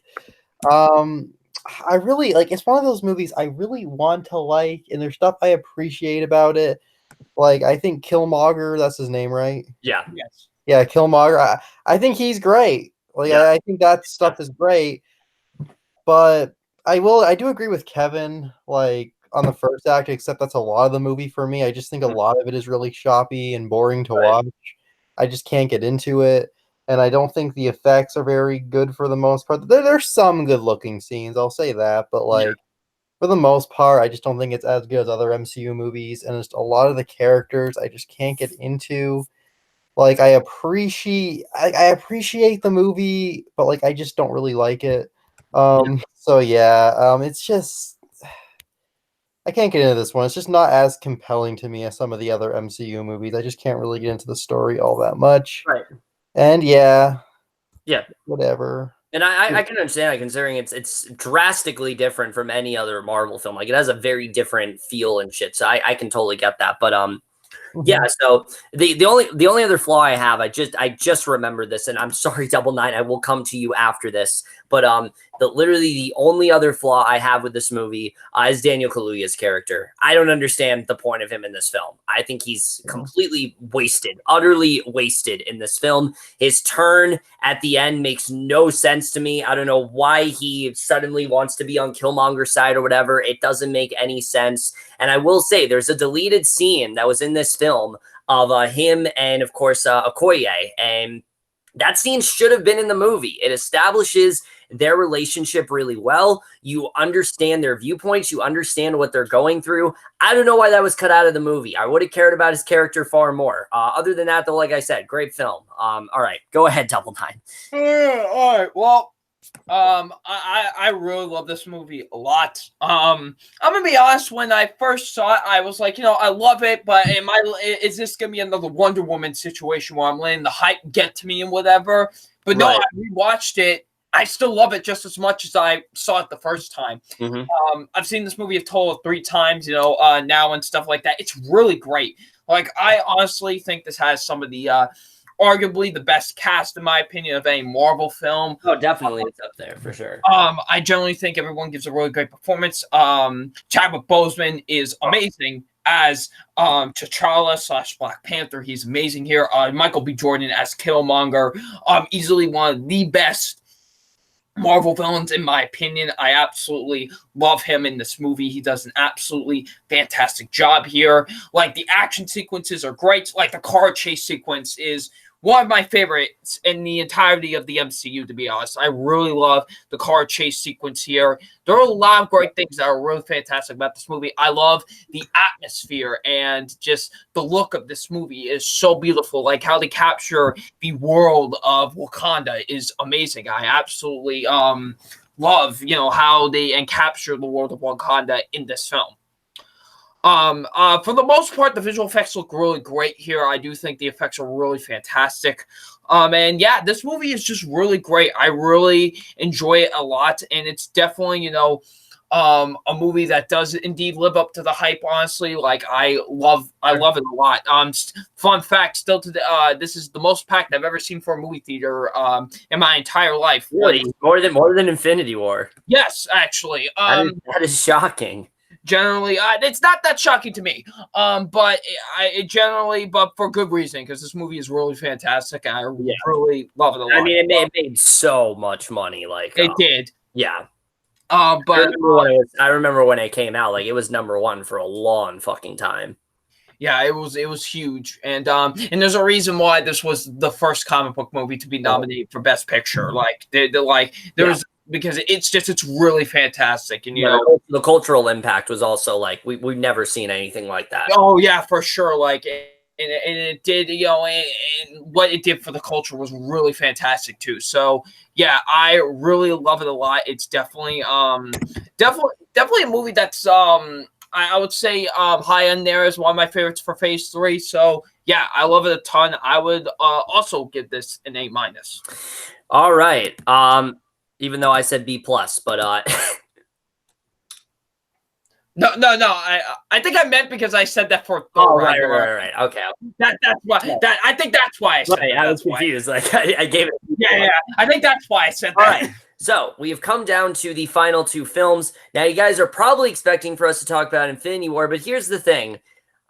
I really like, it's one of those movies I really want to like, and there's stuff I appreciate about it. Like, I think Killmonger, that's his name, right? Yeah. Yes. Yeah, Killmonger. I think he's great. Like, Yeah. I think that stuff is great. But I do agree with Kevin, like, on the first act, except that's a lot of the movie for me. I just think a lot of it is really choppy and boring to watch. I just can't get into it. And I don't think the effects are very good for the most part. There's some good looking scenes, I'll say that, but like for the most part, I just don't think it's as good as other MCU movies. And just a lot of the characters I just can't get into. Like, I appreciate the movie, but like I just don't really like it. So yeah, it's just I can't get into this one. It's just not as compelling to me as some of the other MCU movies. I just can't really get into the story all that much. Right. And yeah, Yeah. whatever. And I can understand that, considering it's drastically different from any other Marvel film. Like, it has a very different feel and shit. So I can totally get that. But yeah, so the only other flaw I have, I just remembered this, and I'm sorry, Double Nine, I will come to you after this. But literally the only other flaw I have with this movie is Daniel Kaluuya's character. I don't understand the point of him in this film. I think he's completely wasted, utterly wasted in this film. His turn at the end makes no sense to me. I don't know why he suddenly wants to be on Killmonger's side or whatever. It doesn't make any sense. And I will say, there's a deleted scene that was in this film of him and, of course, Okoye. And that scene should have been in the movie. It establishes their relationship really well. You understand their viewpoints. You understand what they're going through. I don't know why that was cut out of the movie. I would have cared about his character far more. Other than that, though, like I said, great film. All right, go ahead, Double Nine. All right. Well, I really love this movie a lot. I'm gonna be honest. When I first saw it, I was like, I love it, but is this gonna be another Wonder Woman situation where I'm letting the hype get to me and whatever? But no, I rewatched it. I still love it just as much as I saw it the first time. I've seen this movie a total of 3 times, now and stuff like that. It's really great. Like, I honestly think this has some of the arguably the best cast, in my opinion, of any Marvel film. Oh, definitely, it's up there for sure. I generally think everyone gives a really great performance. Chadwick Boseman is amazing as T'Challa / Black Panther. He's amazing here. Michael B. Jordan as Killmonger, easily one of the best Marvel villains, in my opinion. I absolutely love him in this movie. He does an absolutely fantastic job here. Like, the action sequences are great. Like, the car chase sequence is one of my favorites in the entirety of the MCU, to be honest. I really love the car chase sequence here. There are a lot of great things that are really fantastic about this movie. I love the atmosphere and just the look of this movie is so beautiful. Like, how they capture the world of Wakanda is amazing. I absolutely love, how they capture the world of Wakanda in this film. For the most part, the visual effects look really great here. I do think the effects are really fantastic. And yeah, this movie is just really great. I really enjoy it a lot, and it's definitely, a movie that does indeed live up to the hype. Honestly, like, I love it a lot. Fun fact, still to this is the most packed I've ever seen for a movie theater in my entire life. Really? More than Infinity War? Yes, actually. That is shocking. Generally, it's not that shocking to me, but but for good reason, because this movie is really fantastic, and I really love it a lot. I mean, it made so much money, like it did. Yeah. But I remember when it came out, like, it was #1 for a long fucking time. Yeah, it was huge, and there's a reason why this was the first comic book movie to be nominated for Best Picture. Like, there's. Because it's really fantastic, and the cultural impact was also like we've never seen anything like that. Oh yeah, for sure. Like, and it did, and what it did for the culture was really fantastic too. So yeah, I really love it a lot. It's definitely a movie that's I would say high end there is one of my favorites for Phase 3. So yeah, I love it a ton. I would also give this an A-. All right. Even though I said B+, but No. I think I meant because I said that for Thor. Right. Okay. That's why. I think that's why I said that. I was confused. Like I gave it. Yeah. I think that's why I said that. All right. So we have come down to the final two films. Now you guys are probably expecting for us to talk about Infinity War, but here's the thing.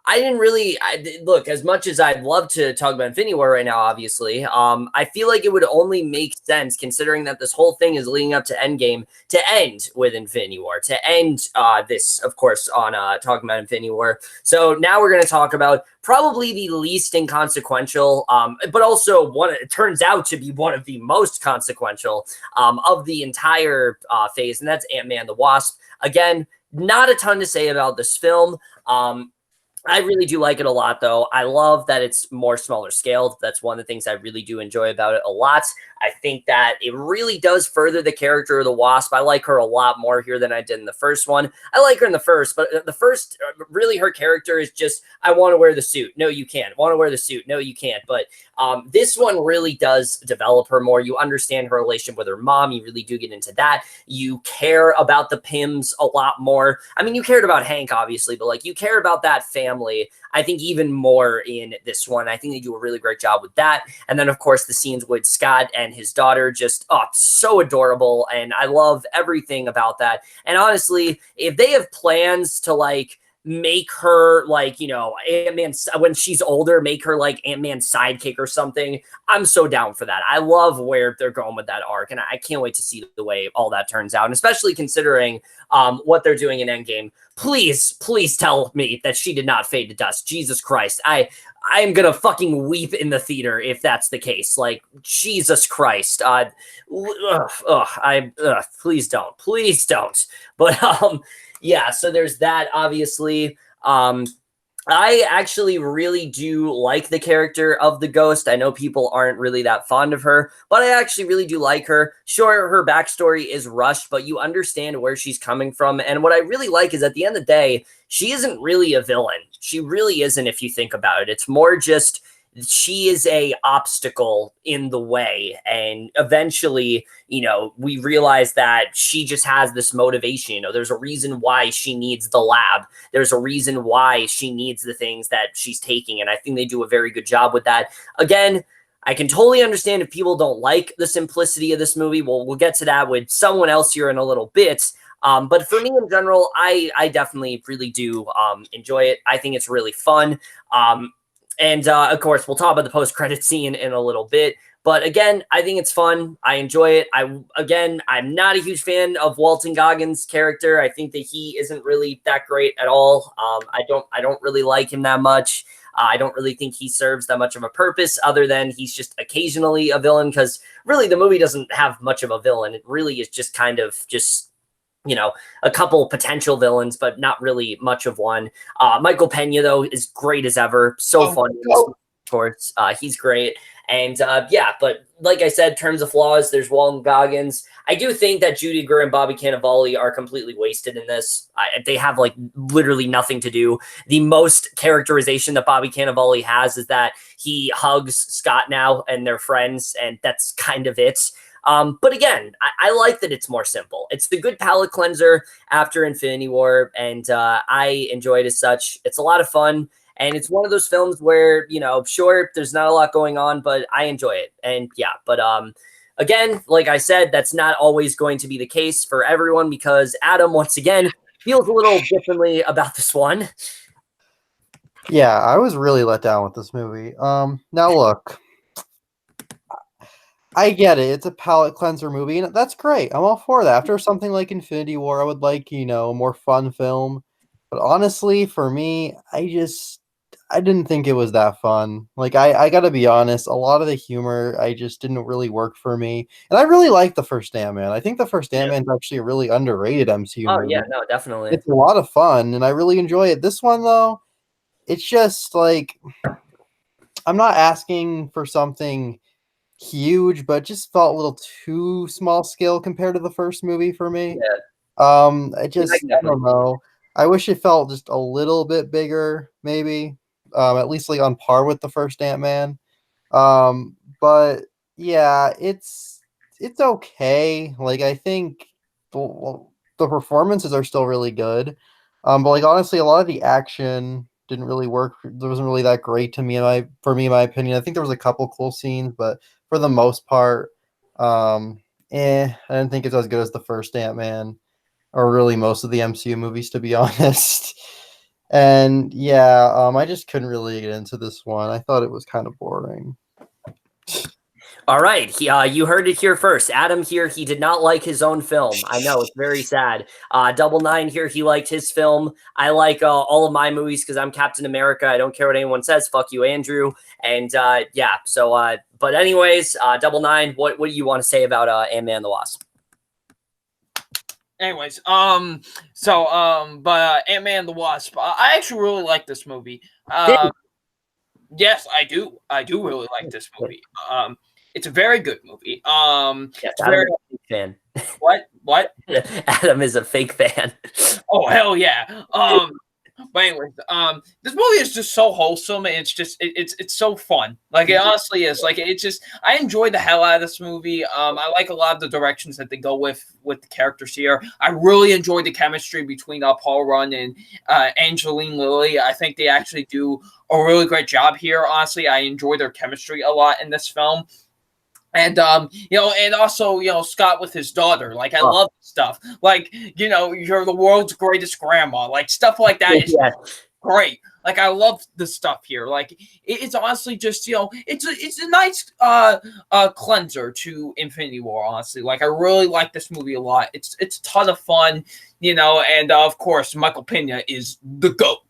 I didn't really look, as much as I'd love to talk about Infinity War right now, obviously. I feel like it would only make sense, considering that this whole thing is leading up to Endgame, to end with Infinity War, to end this, of course, on talking about Infinity War. So now we're going to talk about probably the least inconsequential, but also it turns out to be one of the most consequential of the entire phase, and that's Ant-Man the Wasp. Again, not a ton to say about this film. I really do like it a lot, though. I love that it's more smaller scale. That's one of the things I really do enjoy about it a lot. I think that it really does further the character of the Wasp. I like her a lot more here than I did in the first one. I like her in the first, but the first, really her character is just, I want to wear the suit. No, you can't. Want to wear the suit. No, you can't. But this one really does develop her more. You understand her relationship with her mom. You really do get into that. You care about the Pyms a lot more. I mean, you cared about Hank, obviously, but like you care about that family, I think, even more in this one. I think they do a really great job with that. And then, of course, the scenes with Scott and his daughter, just so adorable. And I love everything about that. And honestly, if they have plans to like make her like, you know, Ant-Man, when she's older, make her like Ant-Man's sidekick or something, I'm so down for that. I love where they're going with that arc, and I can't wait to see the way all that turns out, and especially considering what they're doing in Endgame. Please tell me that she did not fade to dust. Jesus Christ. I am gonna fucking weep in the theater if that's the case. Like, Jesus Christ. Please don't. But yeah, so there's that, obviously. I actually really do like the character of the Ghost. I know people aren't really that fond of her, but I actually really do like her. Sure, her backstory is rushed, but you understand where she's coming from. And what I really like is, at the end of the day, she isn't really a villain. She really isn't, if you think about it. It's more just she is a obstacle in the way, and eventually, you know, we realize that she just has this motivation. You know, there's a reason why she needs the lab. There's a reason why she needs the things that she's taking, and I think they do a very good job with that. Again, I can totally understand if people don't like the simplicity of this movie. We'll get to that with someone else here in a little bit. But for me in general, I definitely really do enjoy it. I think it's really fun. And of course, we'll talk about the post-credit scene in a little bit. But again, I think it's fun. I enjoy it. I'm not a huge fan of Walton Goggins' character. I think that he isn't really that great at all. I don't really like him that much. I don't really think he serves that much of a purpose, other than he's just occasionally a villain, because really the movie doesn't have much of a villain. It really is just kind of just, you know, a couple potential villains, but not really much of one. Michael Pena, though, is great as ever. So fun. He's great. And yeah, but like I said, terms of flaws, there's Walton Goggins. I do think that Judy Greer and Bobby Cannavale are completely wasted in this. They have like literally nothing to do. The most characterization that Bobby Cannavale has is that he hugs Scott now and they're friends, and that's kind of it. But again, I like that it's more simple. It's the good palate cleanser after Infinity War, and I enjoy it as such. It's a lot of fun, and it's one of those films where, you know, sure, there's not a lot going on, but I enjoy it. And yeah, but again, like I said, that's not always going to be the case for everyone, because Adam, once again, feels a little differently about this one. Yeah, I was really let down with this movie. Now look, I get it. It's a palate cleanser movie, and that's great. I'm all for that. After something like Infinity War, I would like, you know, a more fun film. But honestly, for me, I didn't think it was that fun. Like, I gotta be honest, a lot of the humor, I just didn't really work for me. And I really liked the first Ant-Man. I think the first Ant-Man is actually a really underrated MCU movie. Yeah, no, definitely. It's a lot of fun, and I really enjoy it. This one, though, it's just like, I'm not asking for something huge, but just felt a little too small scale compared to the first movie for me. Yeah. I don't know. I wish it felt just a little bit bigger, maybe, at least like on par with the first Ant-Man. But yeah, it's okay. Like I think the performances are still really good. But like honestly, a lot of the action didn't really work. There wasn't really that great to me in my opinion. I think there was a couple cool scenes, but for the most part, I didn't think it's as good as the first Ant-Man or really most of the MCU movies, to be honest. And yeah, I just couldn't really get into this one. I thought it was kind of boring. All right, you heard it here first. Adam here, he did not like his own film. I know, it's very sad. Double Nine here, he liked his film. I like all of my movies because I'm Captain America. I don't care what anyone says. Fuck you, Andrew. And yeah, so, but anyways, Double Nine, what do you want to say about Ant-Man and the Wasp? Anyways, but Ant-Man and the Wasp, I actually really like this movie. Yes, I do. I do really like this movie. It's a very good movie. Yes, Adam is a fake fan. What? Adam is a fake fan. Oh hell yeah. But anyways, this movie is just so wholesome, and it's so fun. Like it honestly is. Like it's just I enjoy the hell out of this movie. I like a lot of the directions that they go with the characters here. I really enjoy the chemistry between Paul Rudd and Angeline Lilly. I think they actually do a really great job here. Honestly, I enjoy their chemistry a lot in this film. And and also, Scott with his daughter. Like I love stuff. Like, you're the world's greatest grandma. Like stuff like that is great. Like I love the stuff here. Like it's honestly just, it's a nice cleanser to Infinity War, honestly. Like I really like this movie a lot. It's a ton of fun, and of course Michael Pena is the GOAT.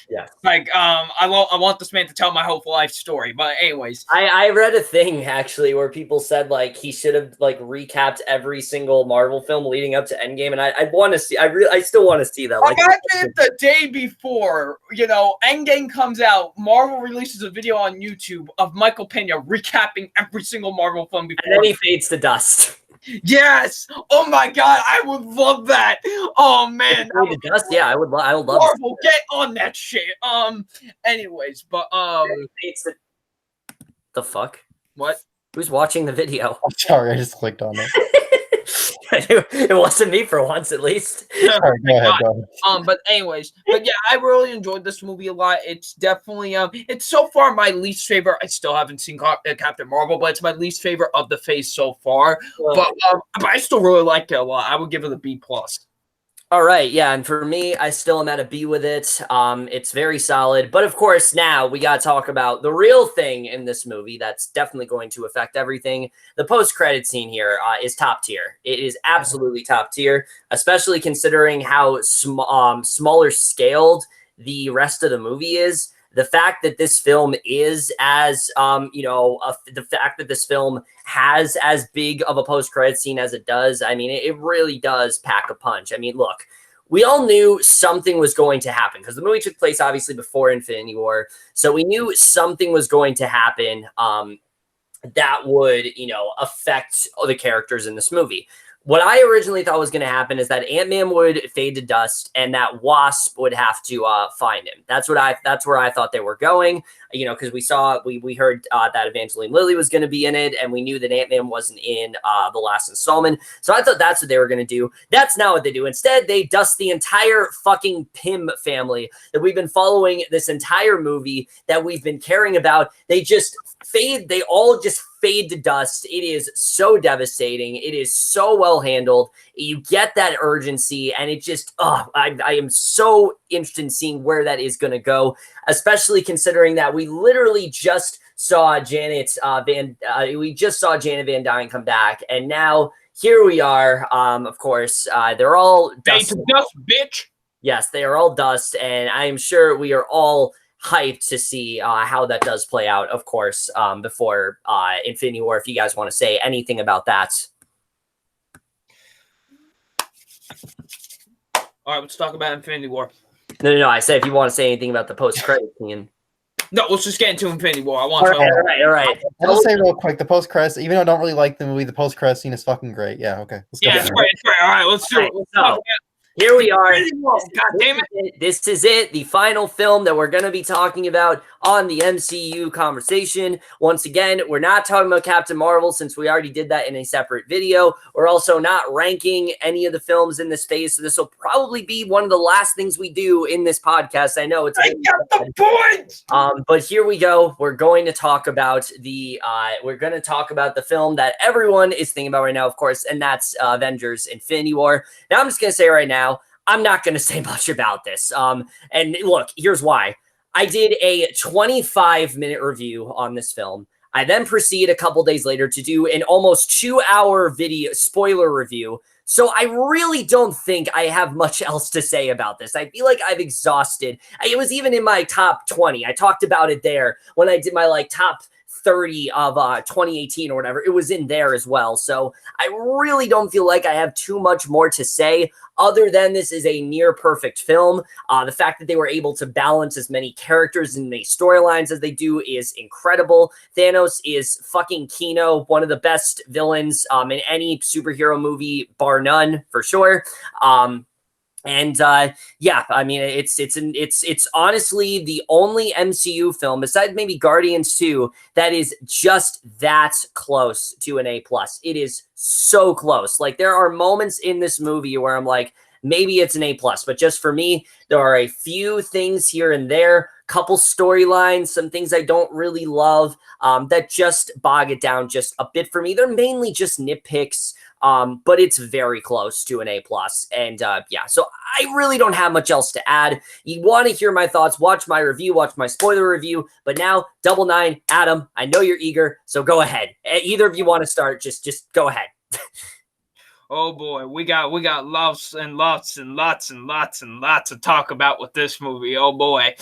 Yeah. Like I want this man to tell my whole life story. But anyways, I read a thing actually where people said like he should have like recapped every single Marvel film leading up to Endgame, and I want to see. I still want to see that. Like imagine if the day before Endgame comes out, Marvel releases a video on YouTube of Michael Pena recapping every single Marvel film before, and then he fades to dust. Yes. Oh my God, I would love that. Oh man, Yeah, I would love. Marvel, get on that shit. Anyways, but the fuck? What? Who's watching the video? I'm sorry, I just clicked on it. It wasn't me for once, at least. Sorry, go ahead. But anyways, yeah, I really enjoyed this movie a lot. It's definitely it's so far my least favorite. I still haven't seen Captain Marvel, but it's my least favorite of the phase so far. But I still really like it a lot. I would give it a B+. All right, yeah, and for me, I still am at a B with it. It's very solid, but of course, now we got to talk about the real thing in this movie that's definitely going to affect everything. The post-credit scene here is top tier. It is absolutely top tier, especially considering how smaller scaled the rest of the movie is. The fact that this film is as, the fact that this film has as big of a post-credit scene as it does, I mean, it really does pack a punch. I mean, look, we all knew something was going to happen because the movie took place obviously before Infinity War. So we knew something was going to happen that would, affect the characters in this movie. What I originally thought was going to happen is that Ant-Man would fade to dust and that Wasp would have to find him. That's where I thought they were going, because we heard that Evangeline Lilly was going to be in it, and we knew that Ant-Man wasn't in the last installment. So I thought that's what they were going to do. That's not what they do. Instead, they dust the entire fucking Pym family that we've been following this entire movie, that we've been caring about. They all just fade to dust. It is so devastating. It is so well handled. You get that urgency, and it just, I am so interested in seeing where that is going to go, especially considering that we literally just saw Janet Van Dyne come back, and now here we are. Of course, they're all dust, bitch. Yes, they are all dust, and I am sure we are all hyped to see how that does play out, of course, before Infinity War, if you guys want to say anything about that. All right, let's talk about Infinity War. No, I said if you want to say anything about the post-credit scene. No, let's just get into Infinity War. All right. I'll just say real quick, the post-credits, even though I don't really like the movie, the post-credit scene is fucking great. Yeah, okay. It's great. All right, let's do it. Here we are. God damn it. This is it. The final film that we're going to be talking about on the MCU Conversation. Once again, we're not talking about Captain Marvel since we already did that in a separate video. We're also not ranking any of the films in this phase. So this will probably be one of the last things we do in this podcast. I know it's. I got the point. But here we go. We're going to talk about the film that everyone is thinking about right now, of course, and that's Avengers: Infinity War. Now, I'm just going to say right now, I'm not going to say much about this. And look, here's why. I did a 25-minute review on this film. I then proceed a couple days later to do an almost 2-hour video spoiler review. So I really don't think I have much else to say about this. I feel like I've exhausted. It was even in my top 20. I talked about it there when I did my top 30 of 2018 or whatever. It was in there as well. So I really don't feel like I have too much more to say other than this is a near perfect film. The fact that they were able to balance as many characters and many storylines as they do is incredible. Thanos is fucking Kino, one of the best villains in any superhero movie, bar none, for sure. Yeah, I mean, it's honestly the only MCU film besides maybe Guardians 2 that is just that close to an A+. It is so close. Like, there are moments in this movie where I'm like, maybe it's an A+, but just for me, there are a few things here and there, couple storylines, some things I don't really love that just bog it down just a bit for me. They're mainly just nitpicks. But it's very close to an A+. And yeah, so I really don't have much else to add. You want to hear my thoughts, watch my review, watch my spoiler review. But now, Double Nine, Adam, I know you're eager, so go ahead. Either of you want to start, just go ahead. Oh boy, we got lots and lots and lots and lots and lots to talk about with this movie. Oh boy.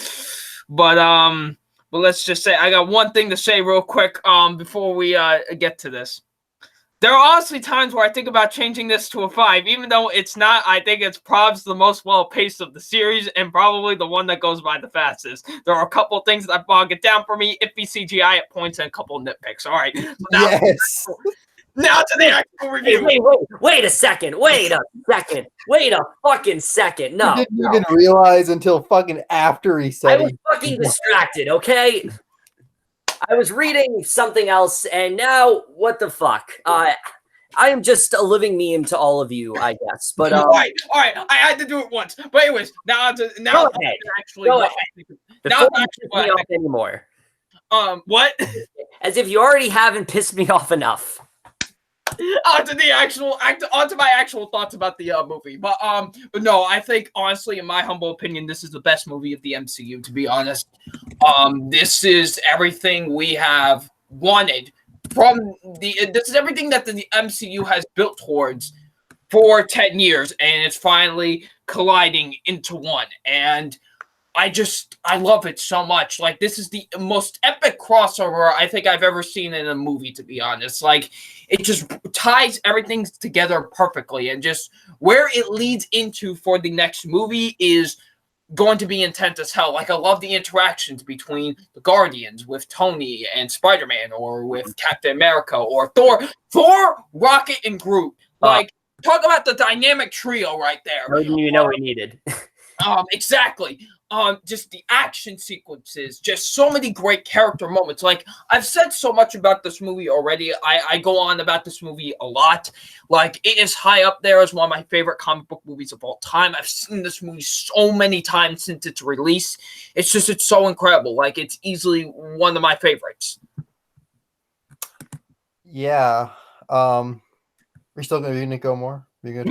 But let's just say I got one thing to say real quick before we get to this. There are honestly times where I think about changing this to a 5, even though it's not. I think it's probably the most well-paced of the series and probably the one that goes by the fastest. There are a couple of things that bog it down for me, iffy CGI at points, and a couple of nitpicks. All right. So now to the actual review. Wait a second. Wait a fucking second. No. You didn't even realize until fucking after he said I was fucking distracted, okay? I was reading something else, and now, what the fuck? I am just a living meme to all of you, I guess. But all right. I had to do it once. But anyways, now go ahead. Go ahead. Before you piss me off anymore. What? As if you already haven't pissed me off enough. Onto my actual thoughts about the movie, but no, I think honestly, in my humble opinion, this is the best movie of the MCU. To be honest, this is everything we have wanted from this is everything that the MCU has built towards for 10 years, and it's finally colliding into one. And I love it so much. Like, this is the most epic crossover I think I've ever seen in a movie, to be honest. Like, it just ties everything together perfectly, and just where it leads into for the next movie is going to be intense as hell. Like, I love the interactions between the Guardians with Tony and Spider-Man, or with Captain America, or Thor, Rocket, and Groot. Like, talk about the dynamic trio right there. More than you know we needed. Exactly. Just the action sequences, just so many great character moments. Like, I've said so much about this movie already. I go on about this movie a lot. Like, it is high up there as one of my favorite comic book movies of all time. I've seen this movie so many times since its release. It's so incredible. Like, it's easily one of my favorites. Yeah. Are you still going to go more? Yeah.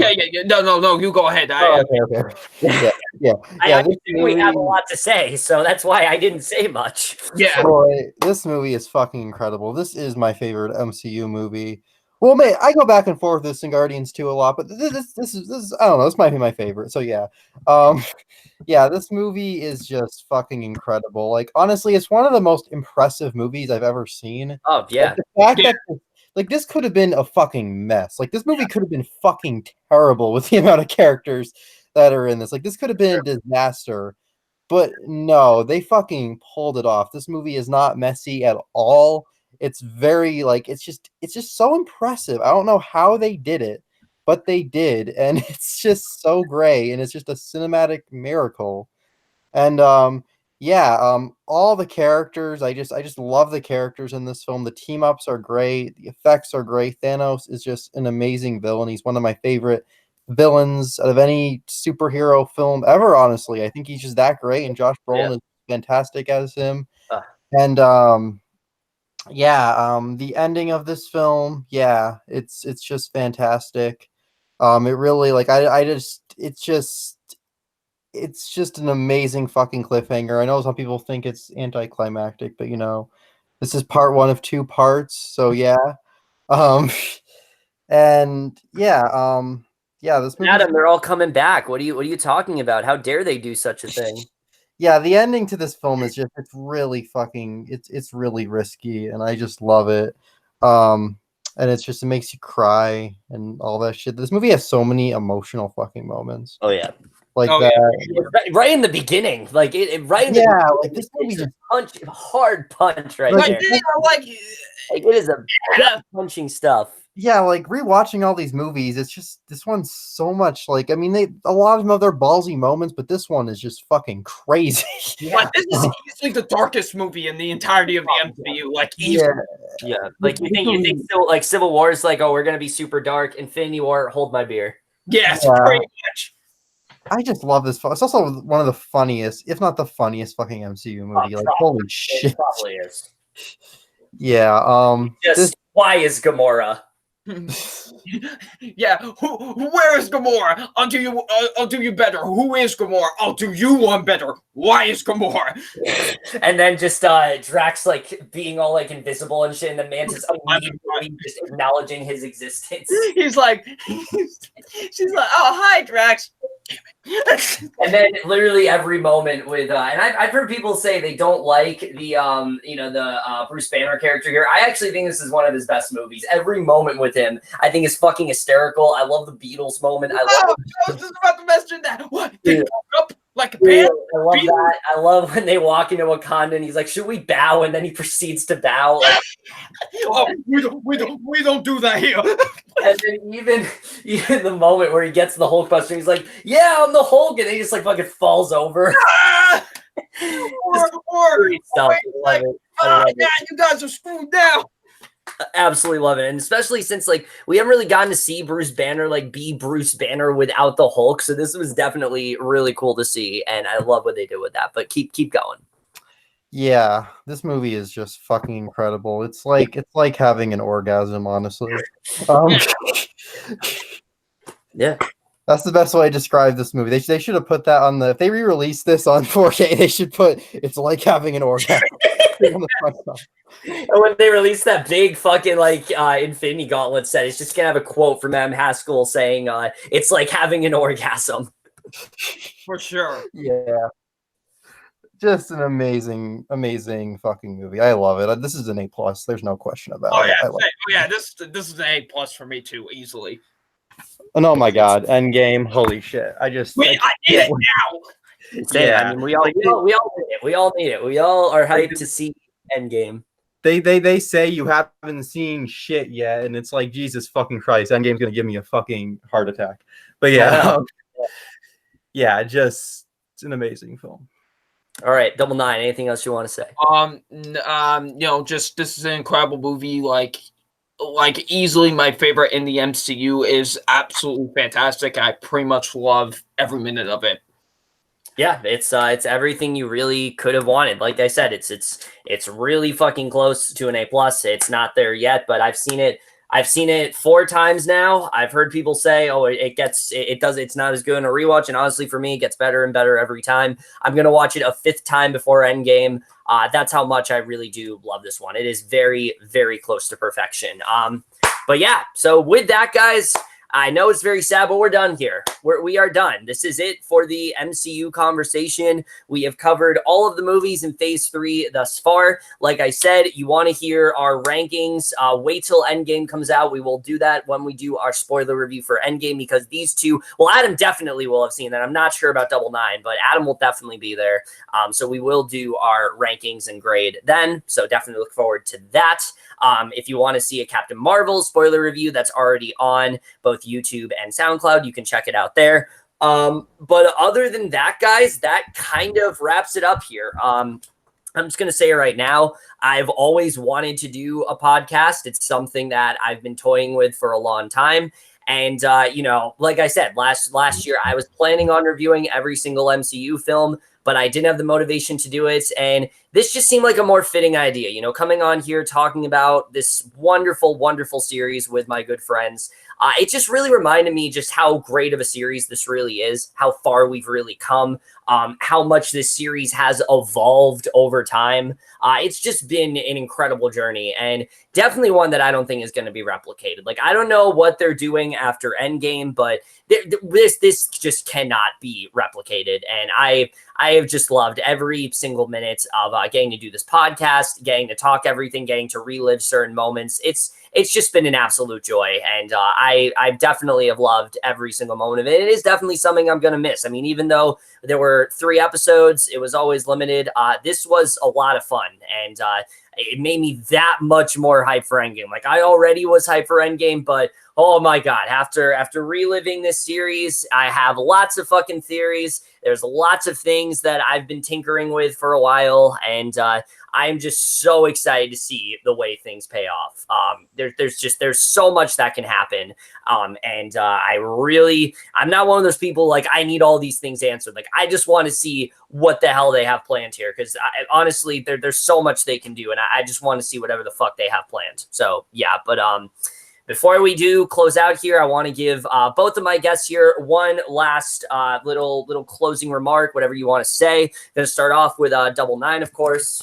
No. You go ahead. Okay. Yeah. I think we have a lot to say, so that's why I didn't say much. Yeah. Boy, this movie is fucking incredible. This is my favorite MCU movie. Well, mate, I go back and forth with this and Guardians 2 a lot, but this is I don't know. This might be my favorite. So yeah, yeah. This movie is just fucking incredible. Like, honestly, it's one of the most impressive movies I've ever seen. Oh yeah. Like, the fact that like, this could have been a fucking mess. Like, this movie could have been fucking terrible with the amount of characters that are in this. Like, this could have been a disaster. But no, they fucking pulled it off. This movie is not messy at all. It's very, like, it's just so impressive. I don't know how they did it, but they did, and it's just so great, and it's just a cinematic miracle. And all the characters, I just love the characters in this film. The team ups are great, the effects are great. Thanos is just an amazing villain. He's one of my favorite villains out of any superhero film ever, honestly. I think he's just that great, and Josh Brolin is fantastic as him. And the ending of this film, it's just fantastic. It really, like, it's just an amazing fucking cliffhanger. I know some people think it's anticlimactic, but this is part 1 of 2 parts, so yeah. This movie, Adam, they're all coming back. What are you talking about? How dare they do such a thing? Yeah, the ending to this film is just, it's really risky, and I just love it. And it makes you cry and all that shit. This movie has so many emotional fucking moments. Oh yeah. Right in the beginning, like this movie just hard punch right like, there. It is a punching stuff. Yeah, like rewatching all these movies, it's just, this one's so much like, I mean, a lot of them have their ballsy moments, but this one is just fucking crazy. Like, this is easily the darkest movie in the entirety of the MCU. Like, easily. Yeah. Like you think so, like Civil War is like, oh, we're gonna be super dark. Infinity War, hold my beer. Yes, pretty much. I just love this. It's also one of the funniest, if not the funniest, fucking MCU movie. Like, holy shit! It probably is. Yeah. Why is Gamora? Yeah, where is Gamora? I'll do you better. Who is Gamora? I'll do you one better. Why is Gamora? And then just Drax like being all like invisible and shit, and the Mantis immediately just acknowledging his existence. She's like, oh hi Drax. And then literally every moment with and I've heard people say they don't like the Bruce Banner character here. I actually think this is one of his best movies. Every moment with him I think is fucking hysterical. I love the Beatles moment. I was just about to mention that. What? They woke up like a band? I love that. I love when they walk into Wakanda and he's like, should we bow? And then he proceeds to bow. Like, oh, we don't do that here. And then even the moment where he gets the Hulkbuster, he's like, yeah, I'm the Hulk, and he just like fucking falls over. You guys are screwed down. Absolutely love it. And especially since like we haven't really gotten to see Bruce Banner like be Bruce Banner without the Hulk. So this was definitely really cool to see. And I love what they did with that. But keep going. Yeah, this movie is just fucking incredible. It's like having an orgasm, honestly. Yeah. That's the best way to describe this movie. They should have put that on if they re-released this on 4K, they should put it's like having an orgasm. On the front side. And when they release that big fucking like Infinity Gauntlet set, it's just gonna have a quote from Adam Haskell saying it's like having an orgasm. For sure. Yeah. Just an amazing fucking movie. I love it. This is an A+. There's no question about it. This is an A+ for me too, easily. And oh my god, Endgame! Holy shit! I need it now. Yeah, I mean, we all need it. We all need it. We all are hyped to see Endgame. They say you haven't seen shit yet, and it's like, Jesus fucking Christ, Endgame's gonna give me a fucking heart attack. But it's an amazing film. All right, Double Nine. Anything else you want to say? Just this is an incredible movie. Like easily my favorite in the MCU. Is absolutely fantastic. I pretty much love every minute of it. Yeah, it's everything you really could have wanted. Like I said, it's really fucking close to an A+. It's not there yet, but I've seen it 4 times now. I've heard people say, oh, it's not as good in a rewatch. And honestly, for me, it gets better and better every time. I'm going to watch it a 5th time before Endgame. That's how much I really do love this one. It is very, very close to perfection. But yeah, so with that, guys, I know it's very sad, but we're done here. We are done. This is it for the MCU conversation. We have covered all of the movies in Phase 3 thus far. Like I said, you want to hear our rankings. Wait till Endgame comes out. We will do that when we do our spoiler review for Endgame, because these two, well, Adam definitely will have seen that. I'm not sure about Double Nine, but Adam will definitely be there. So we will do our rankings and grade then. So definitely look forward to that. If you want to see a Captain Marvel spoiler review, that's already on both both YouTube and SoundCloud. You can check it out there. But other than that, guys, that kind of wraps it up here. I'm just going to say right now, I've always wanted to do a podcast. It's something that I've been toying with for a long time. And, you know, like I said, last year, I was planning on reviewing every single MCU film, but I didn't have the motivation to do it. And this just seemed like a more fitting idea, you know, coming on here, talking about this wonderful, wonderful series with my good friends. It just really reminded me just how great of a series this really is, how far we've really come, how much this series has evolved over time. It's just been an incredible journey, and definitely one that I don't think is going to be replicated. Like, I don't know what they're doing after Endgame, but this just cannot be replicated. And I have just loved every single minute of getting to do this podcast, getting to talk everything, getting to relive certain moments. It's just been an absolute joy, and I definitely have loved every single moment of it. It is definitely something I'm going to miss. I mean, even though there were 3 episodes, it was always limited. This was a lot of fun, and it made me that much more hyped for Endgame. Like, I already was hyped for Endgame, but oh my God, after reliving this series, I have lots of fucking theories. There's lots of things that I've been tinkering with for a while, and I'm just so excited to see the way things pay off. There's so much that can happen. And I'm not one of those people like, I need all these things answered. Like, I just want to see what the hell they have planned here. Cause honestly, there's so much they can do. And I just want to see whatever the fuck they have planned. So yeah, but, before we do close out here, I want to give both of my guests here one last little closing remark, whatever you want to say. Going to start off with 99, of course.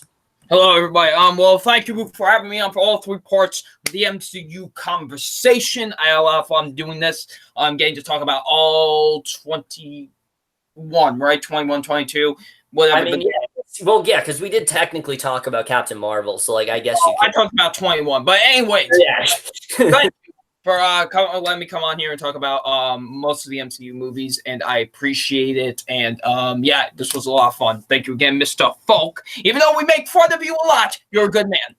Hello, everybody. Well, thank you for having me on for all 3 parts of the MCU Conversation. I had a lot of fun doing this. I'm getting to talk about all 21, right? 21, 22, whatever. I mean, yeah. Well, yeah, because we did technically talk about Captain Marvel, so, like, I guess you could. I talked about 21, but anyways. Yeah. Thank you for letting me come on here and talk about most of the MCU movies, and I appreciate it. And yeah, this was a lot of fun. Thank you again, Mr. Falk. Even though we make fun of you a lot, you're a good man.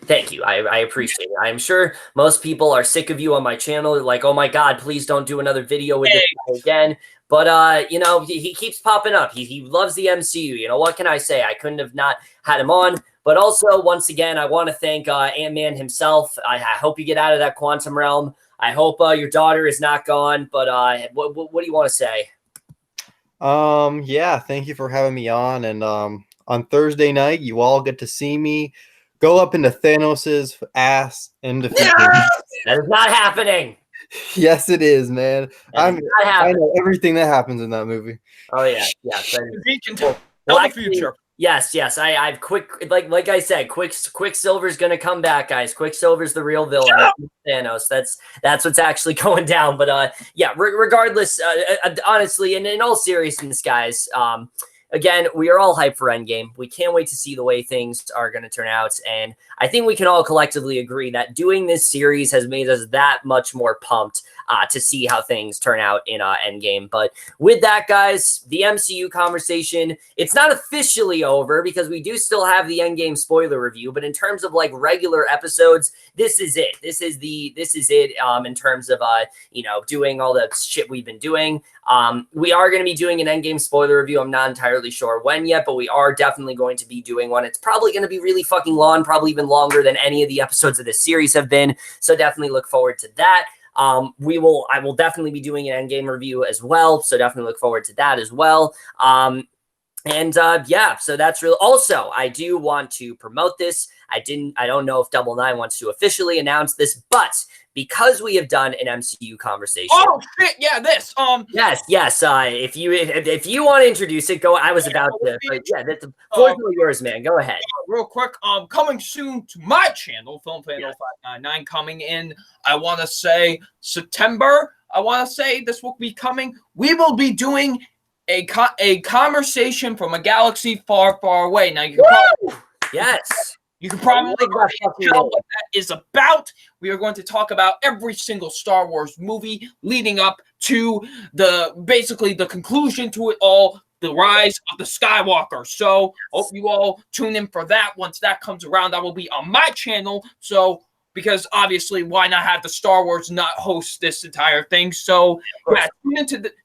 Thank you. I appreciate it. I'm sure most people are sick of you on my channel. They're like, oh my God, please don't do another video with this guy again. But, you know, he keeps popping up. He loves the MCU. You know, what can I say? I couldn't have not had him on. But also, once again, I want to thank Ant-Man himself. I hope you get out of that quantum realm. I hope your daughter is not gone. But what do you want to say? Yeah, thank you for having me on. And on Thursday night, you all get to see me go up into Thanos's ass and defeat him. That is not happening. Yes, it is, man. I know everything that happens in that movie. Oh yeah, yeah. He can tell the future. Yes. I've like I said, Quicksilver's gonna come back, guys. Quicksilver's the real villain. Thanos. That's what's actually going down. But yeah. Regardless, honestly, and in all seriousness, guys. Again, we are all hyped for Endgame. We can't wait to see the way things are going to turn out. And I think we can all collectively agree that doing this series has made us that much more pumped to see how things turn out in Endgame. But with that, guys, the MCU conversation, it's not officially over because we do still have the Endgame spoiler review. But in terms of like regular episodes, this is it. This is it in terms of, you know, doing all the shit we've been doing. We are going to be doing an Endgame spoiler review. I'm not entirely sure when yet, but we are definitely going to be doing one. It's probably going to be really fucking long, probably even longer than any of the episodes of this series have been. So definitely look forward to that. I will definitely be doing an Endgame review as well. So definitely look forward to that as well. Yeah, so that's really also, I do want to promote this. I don't know if 99 wants to officially announce this, but because we have done an MCU conversation. Oh shit, yeah, this. Yes. If you want to introduce it, go. I was about to, but yeah, that's fortunately yours, man. Go ahead. Real quick, coming soon to my channel, FilmFan0599, coming in, I want to say September. I want to say this will be coming. We will be doing a conversation from a galaxy far, far away. Now you can you can probably tell what that is about. We are going to talk about every single Star Wars movie leading up to basically the conclusion to it all, the rise of the Skywalker. So hope you all tune in for that. Once that comes around, that will be on my channel. So because obviously why not have the Star Wars not host this entire thing? So yeah,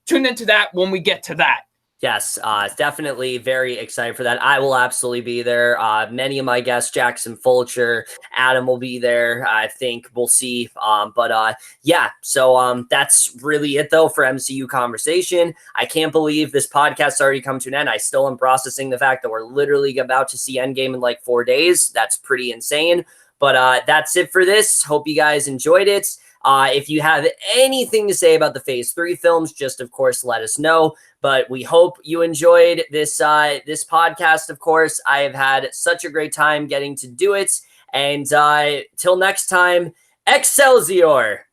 tune into that when we get to that. Yes, definitely very excited for that. I will absolutely be there. Many of my guests, Jackson Fulcher, Adam will be there. I think we'll see. Yeah, so that's really it though for MCU Conversation. I can't believe this podcast's already come to an end. I still am processing the fact that we're literally about to see Endgame in like 4 days. That's pretty insane. But that's it for this. Hope you guys enjoyed it. If you have anything to say about the Phase 3 films, just of course let us know. But we hope you enjoyed this this podcast. Of course, I have had such a great time getting to do it. And till next time, Excelsior!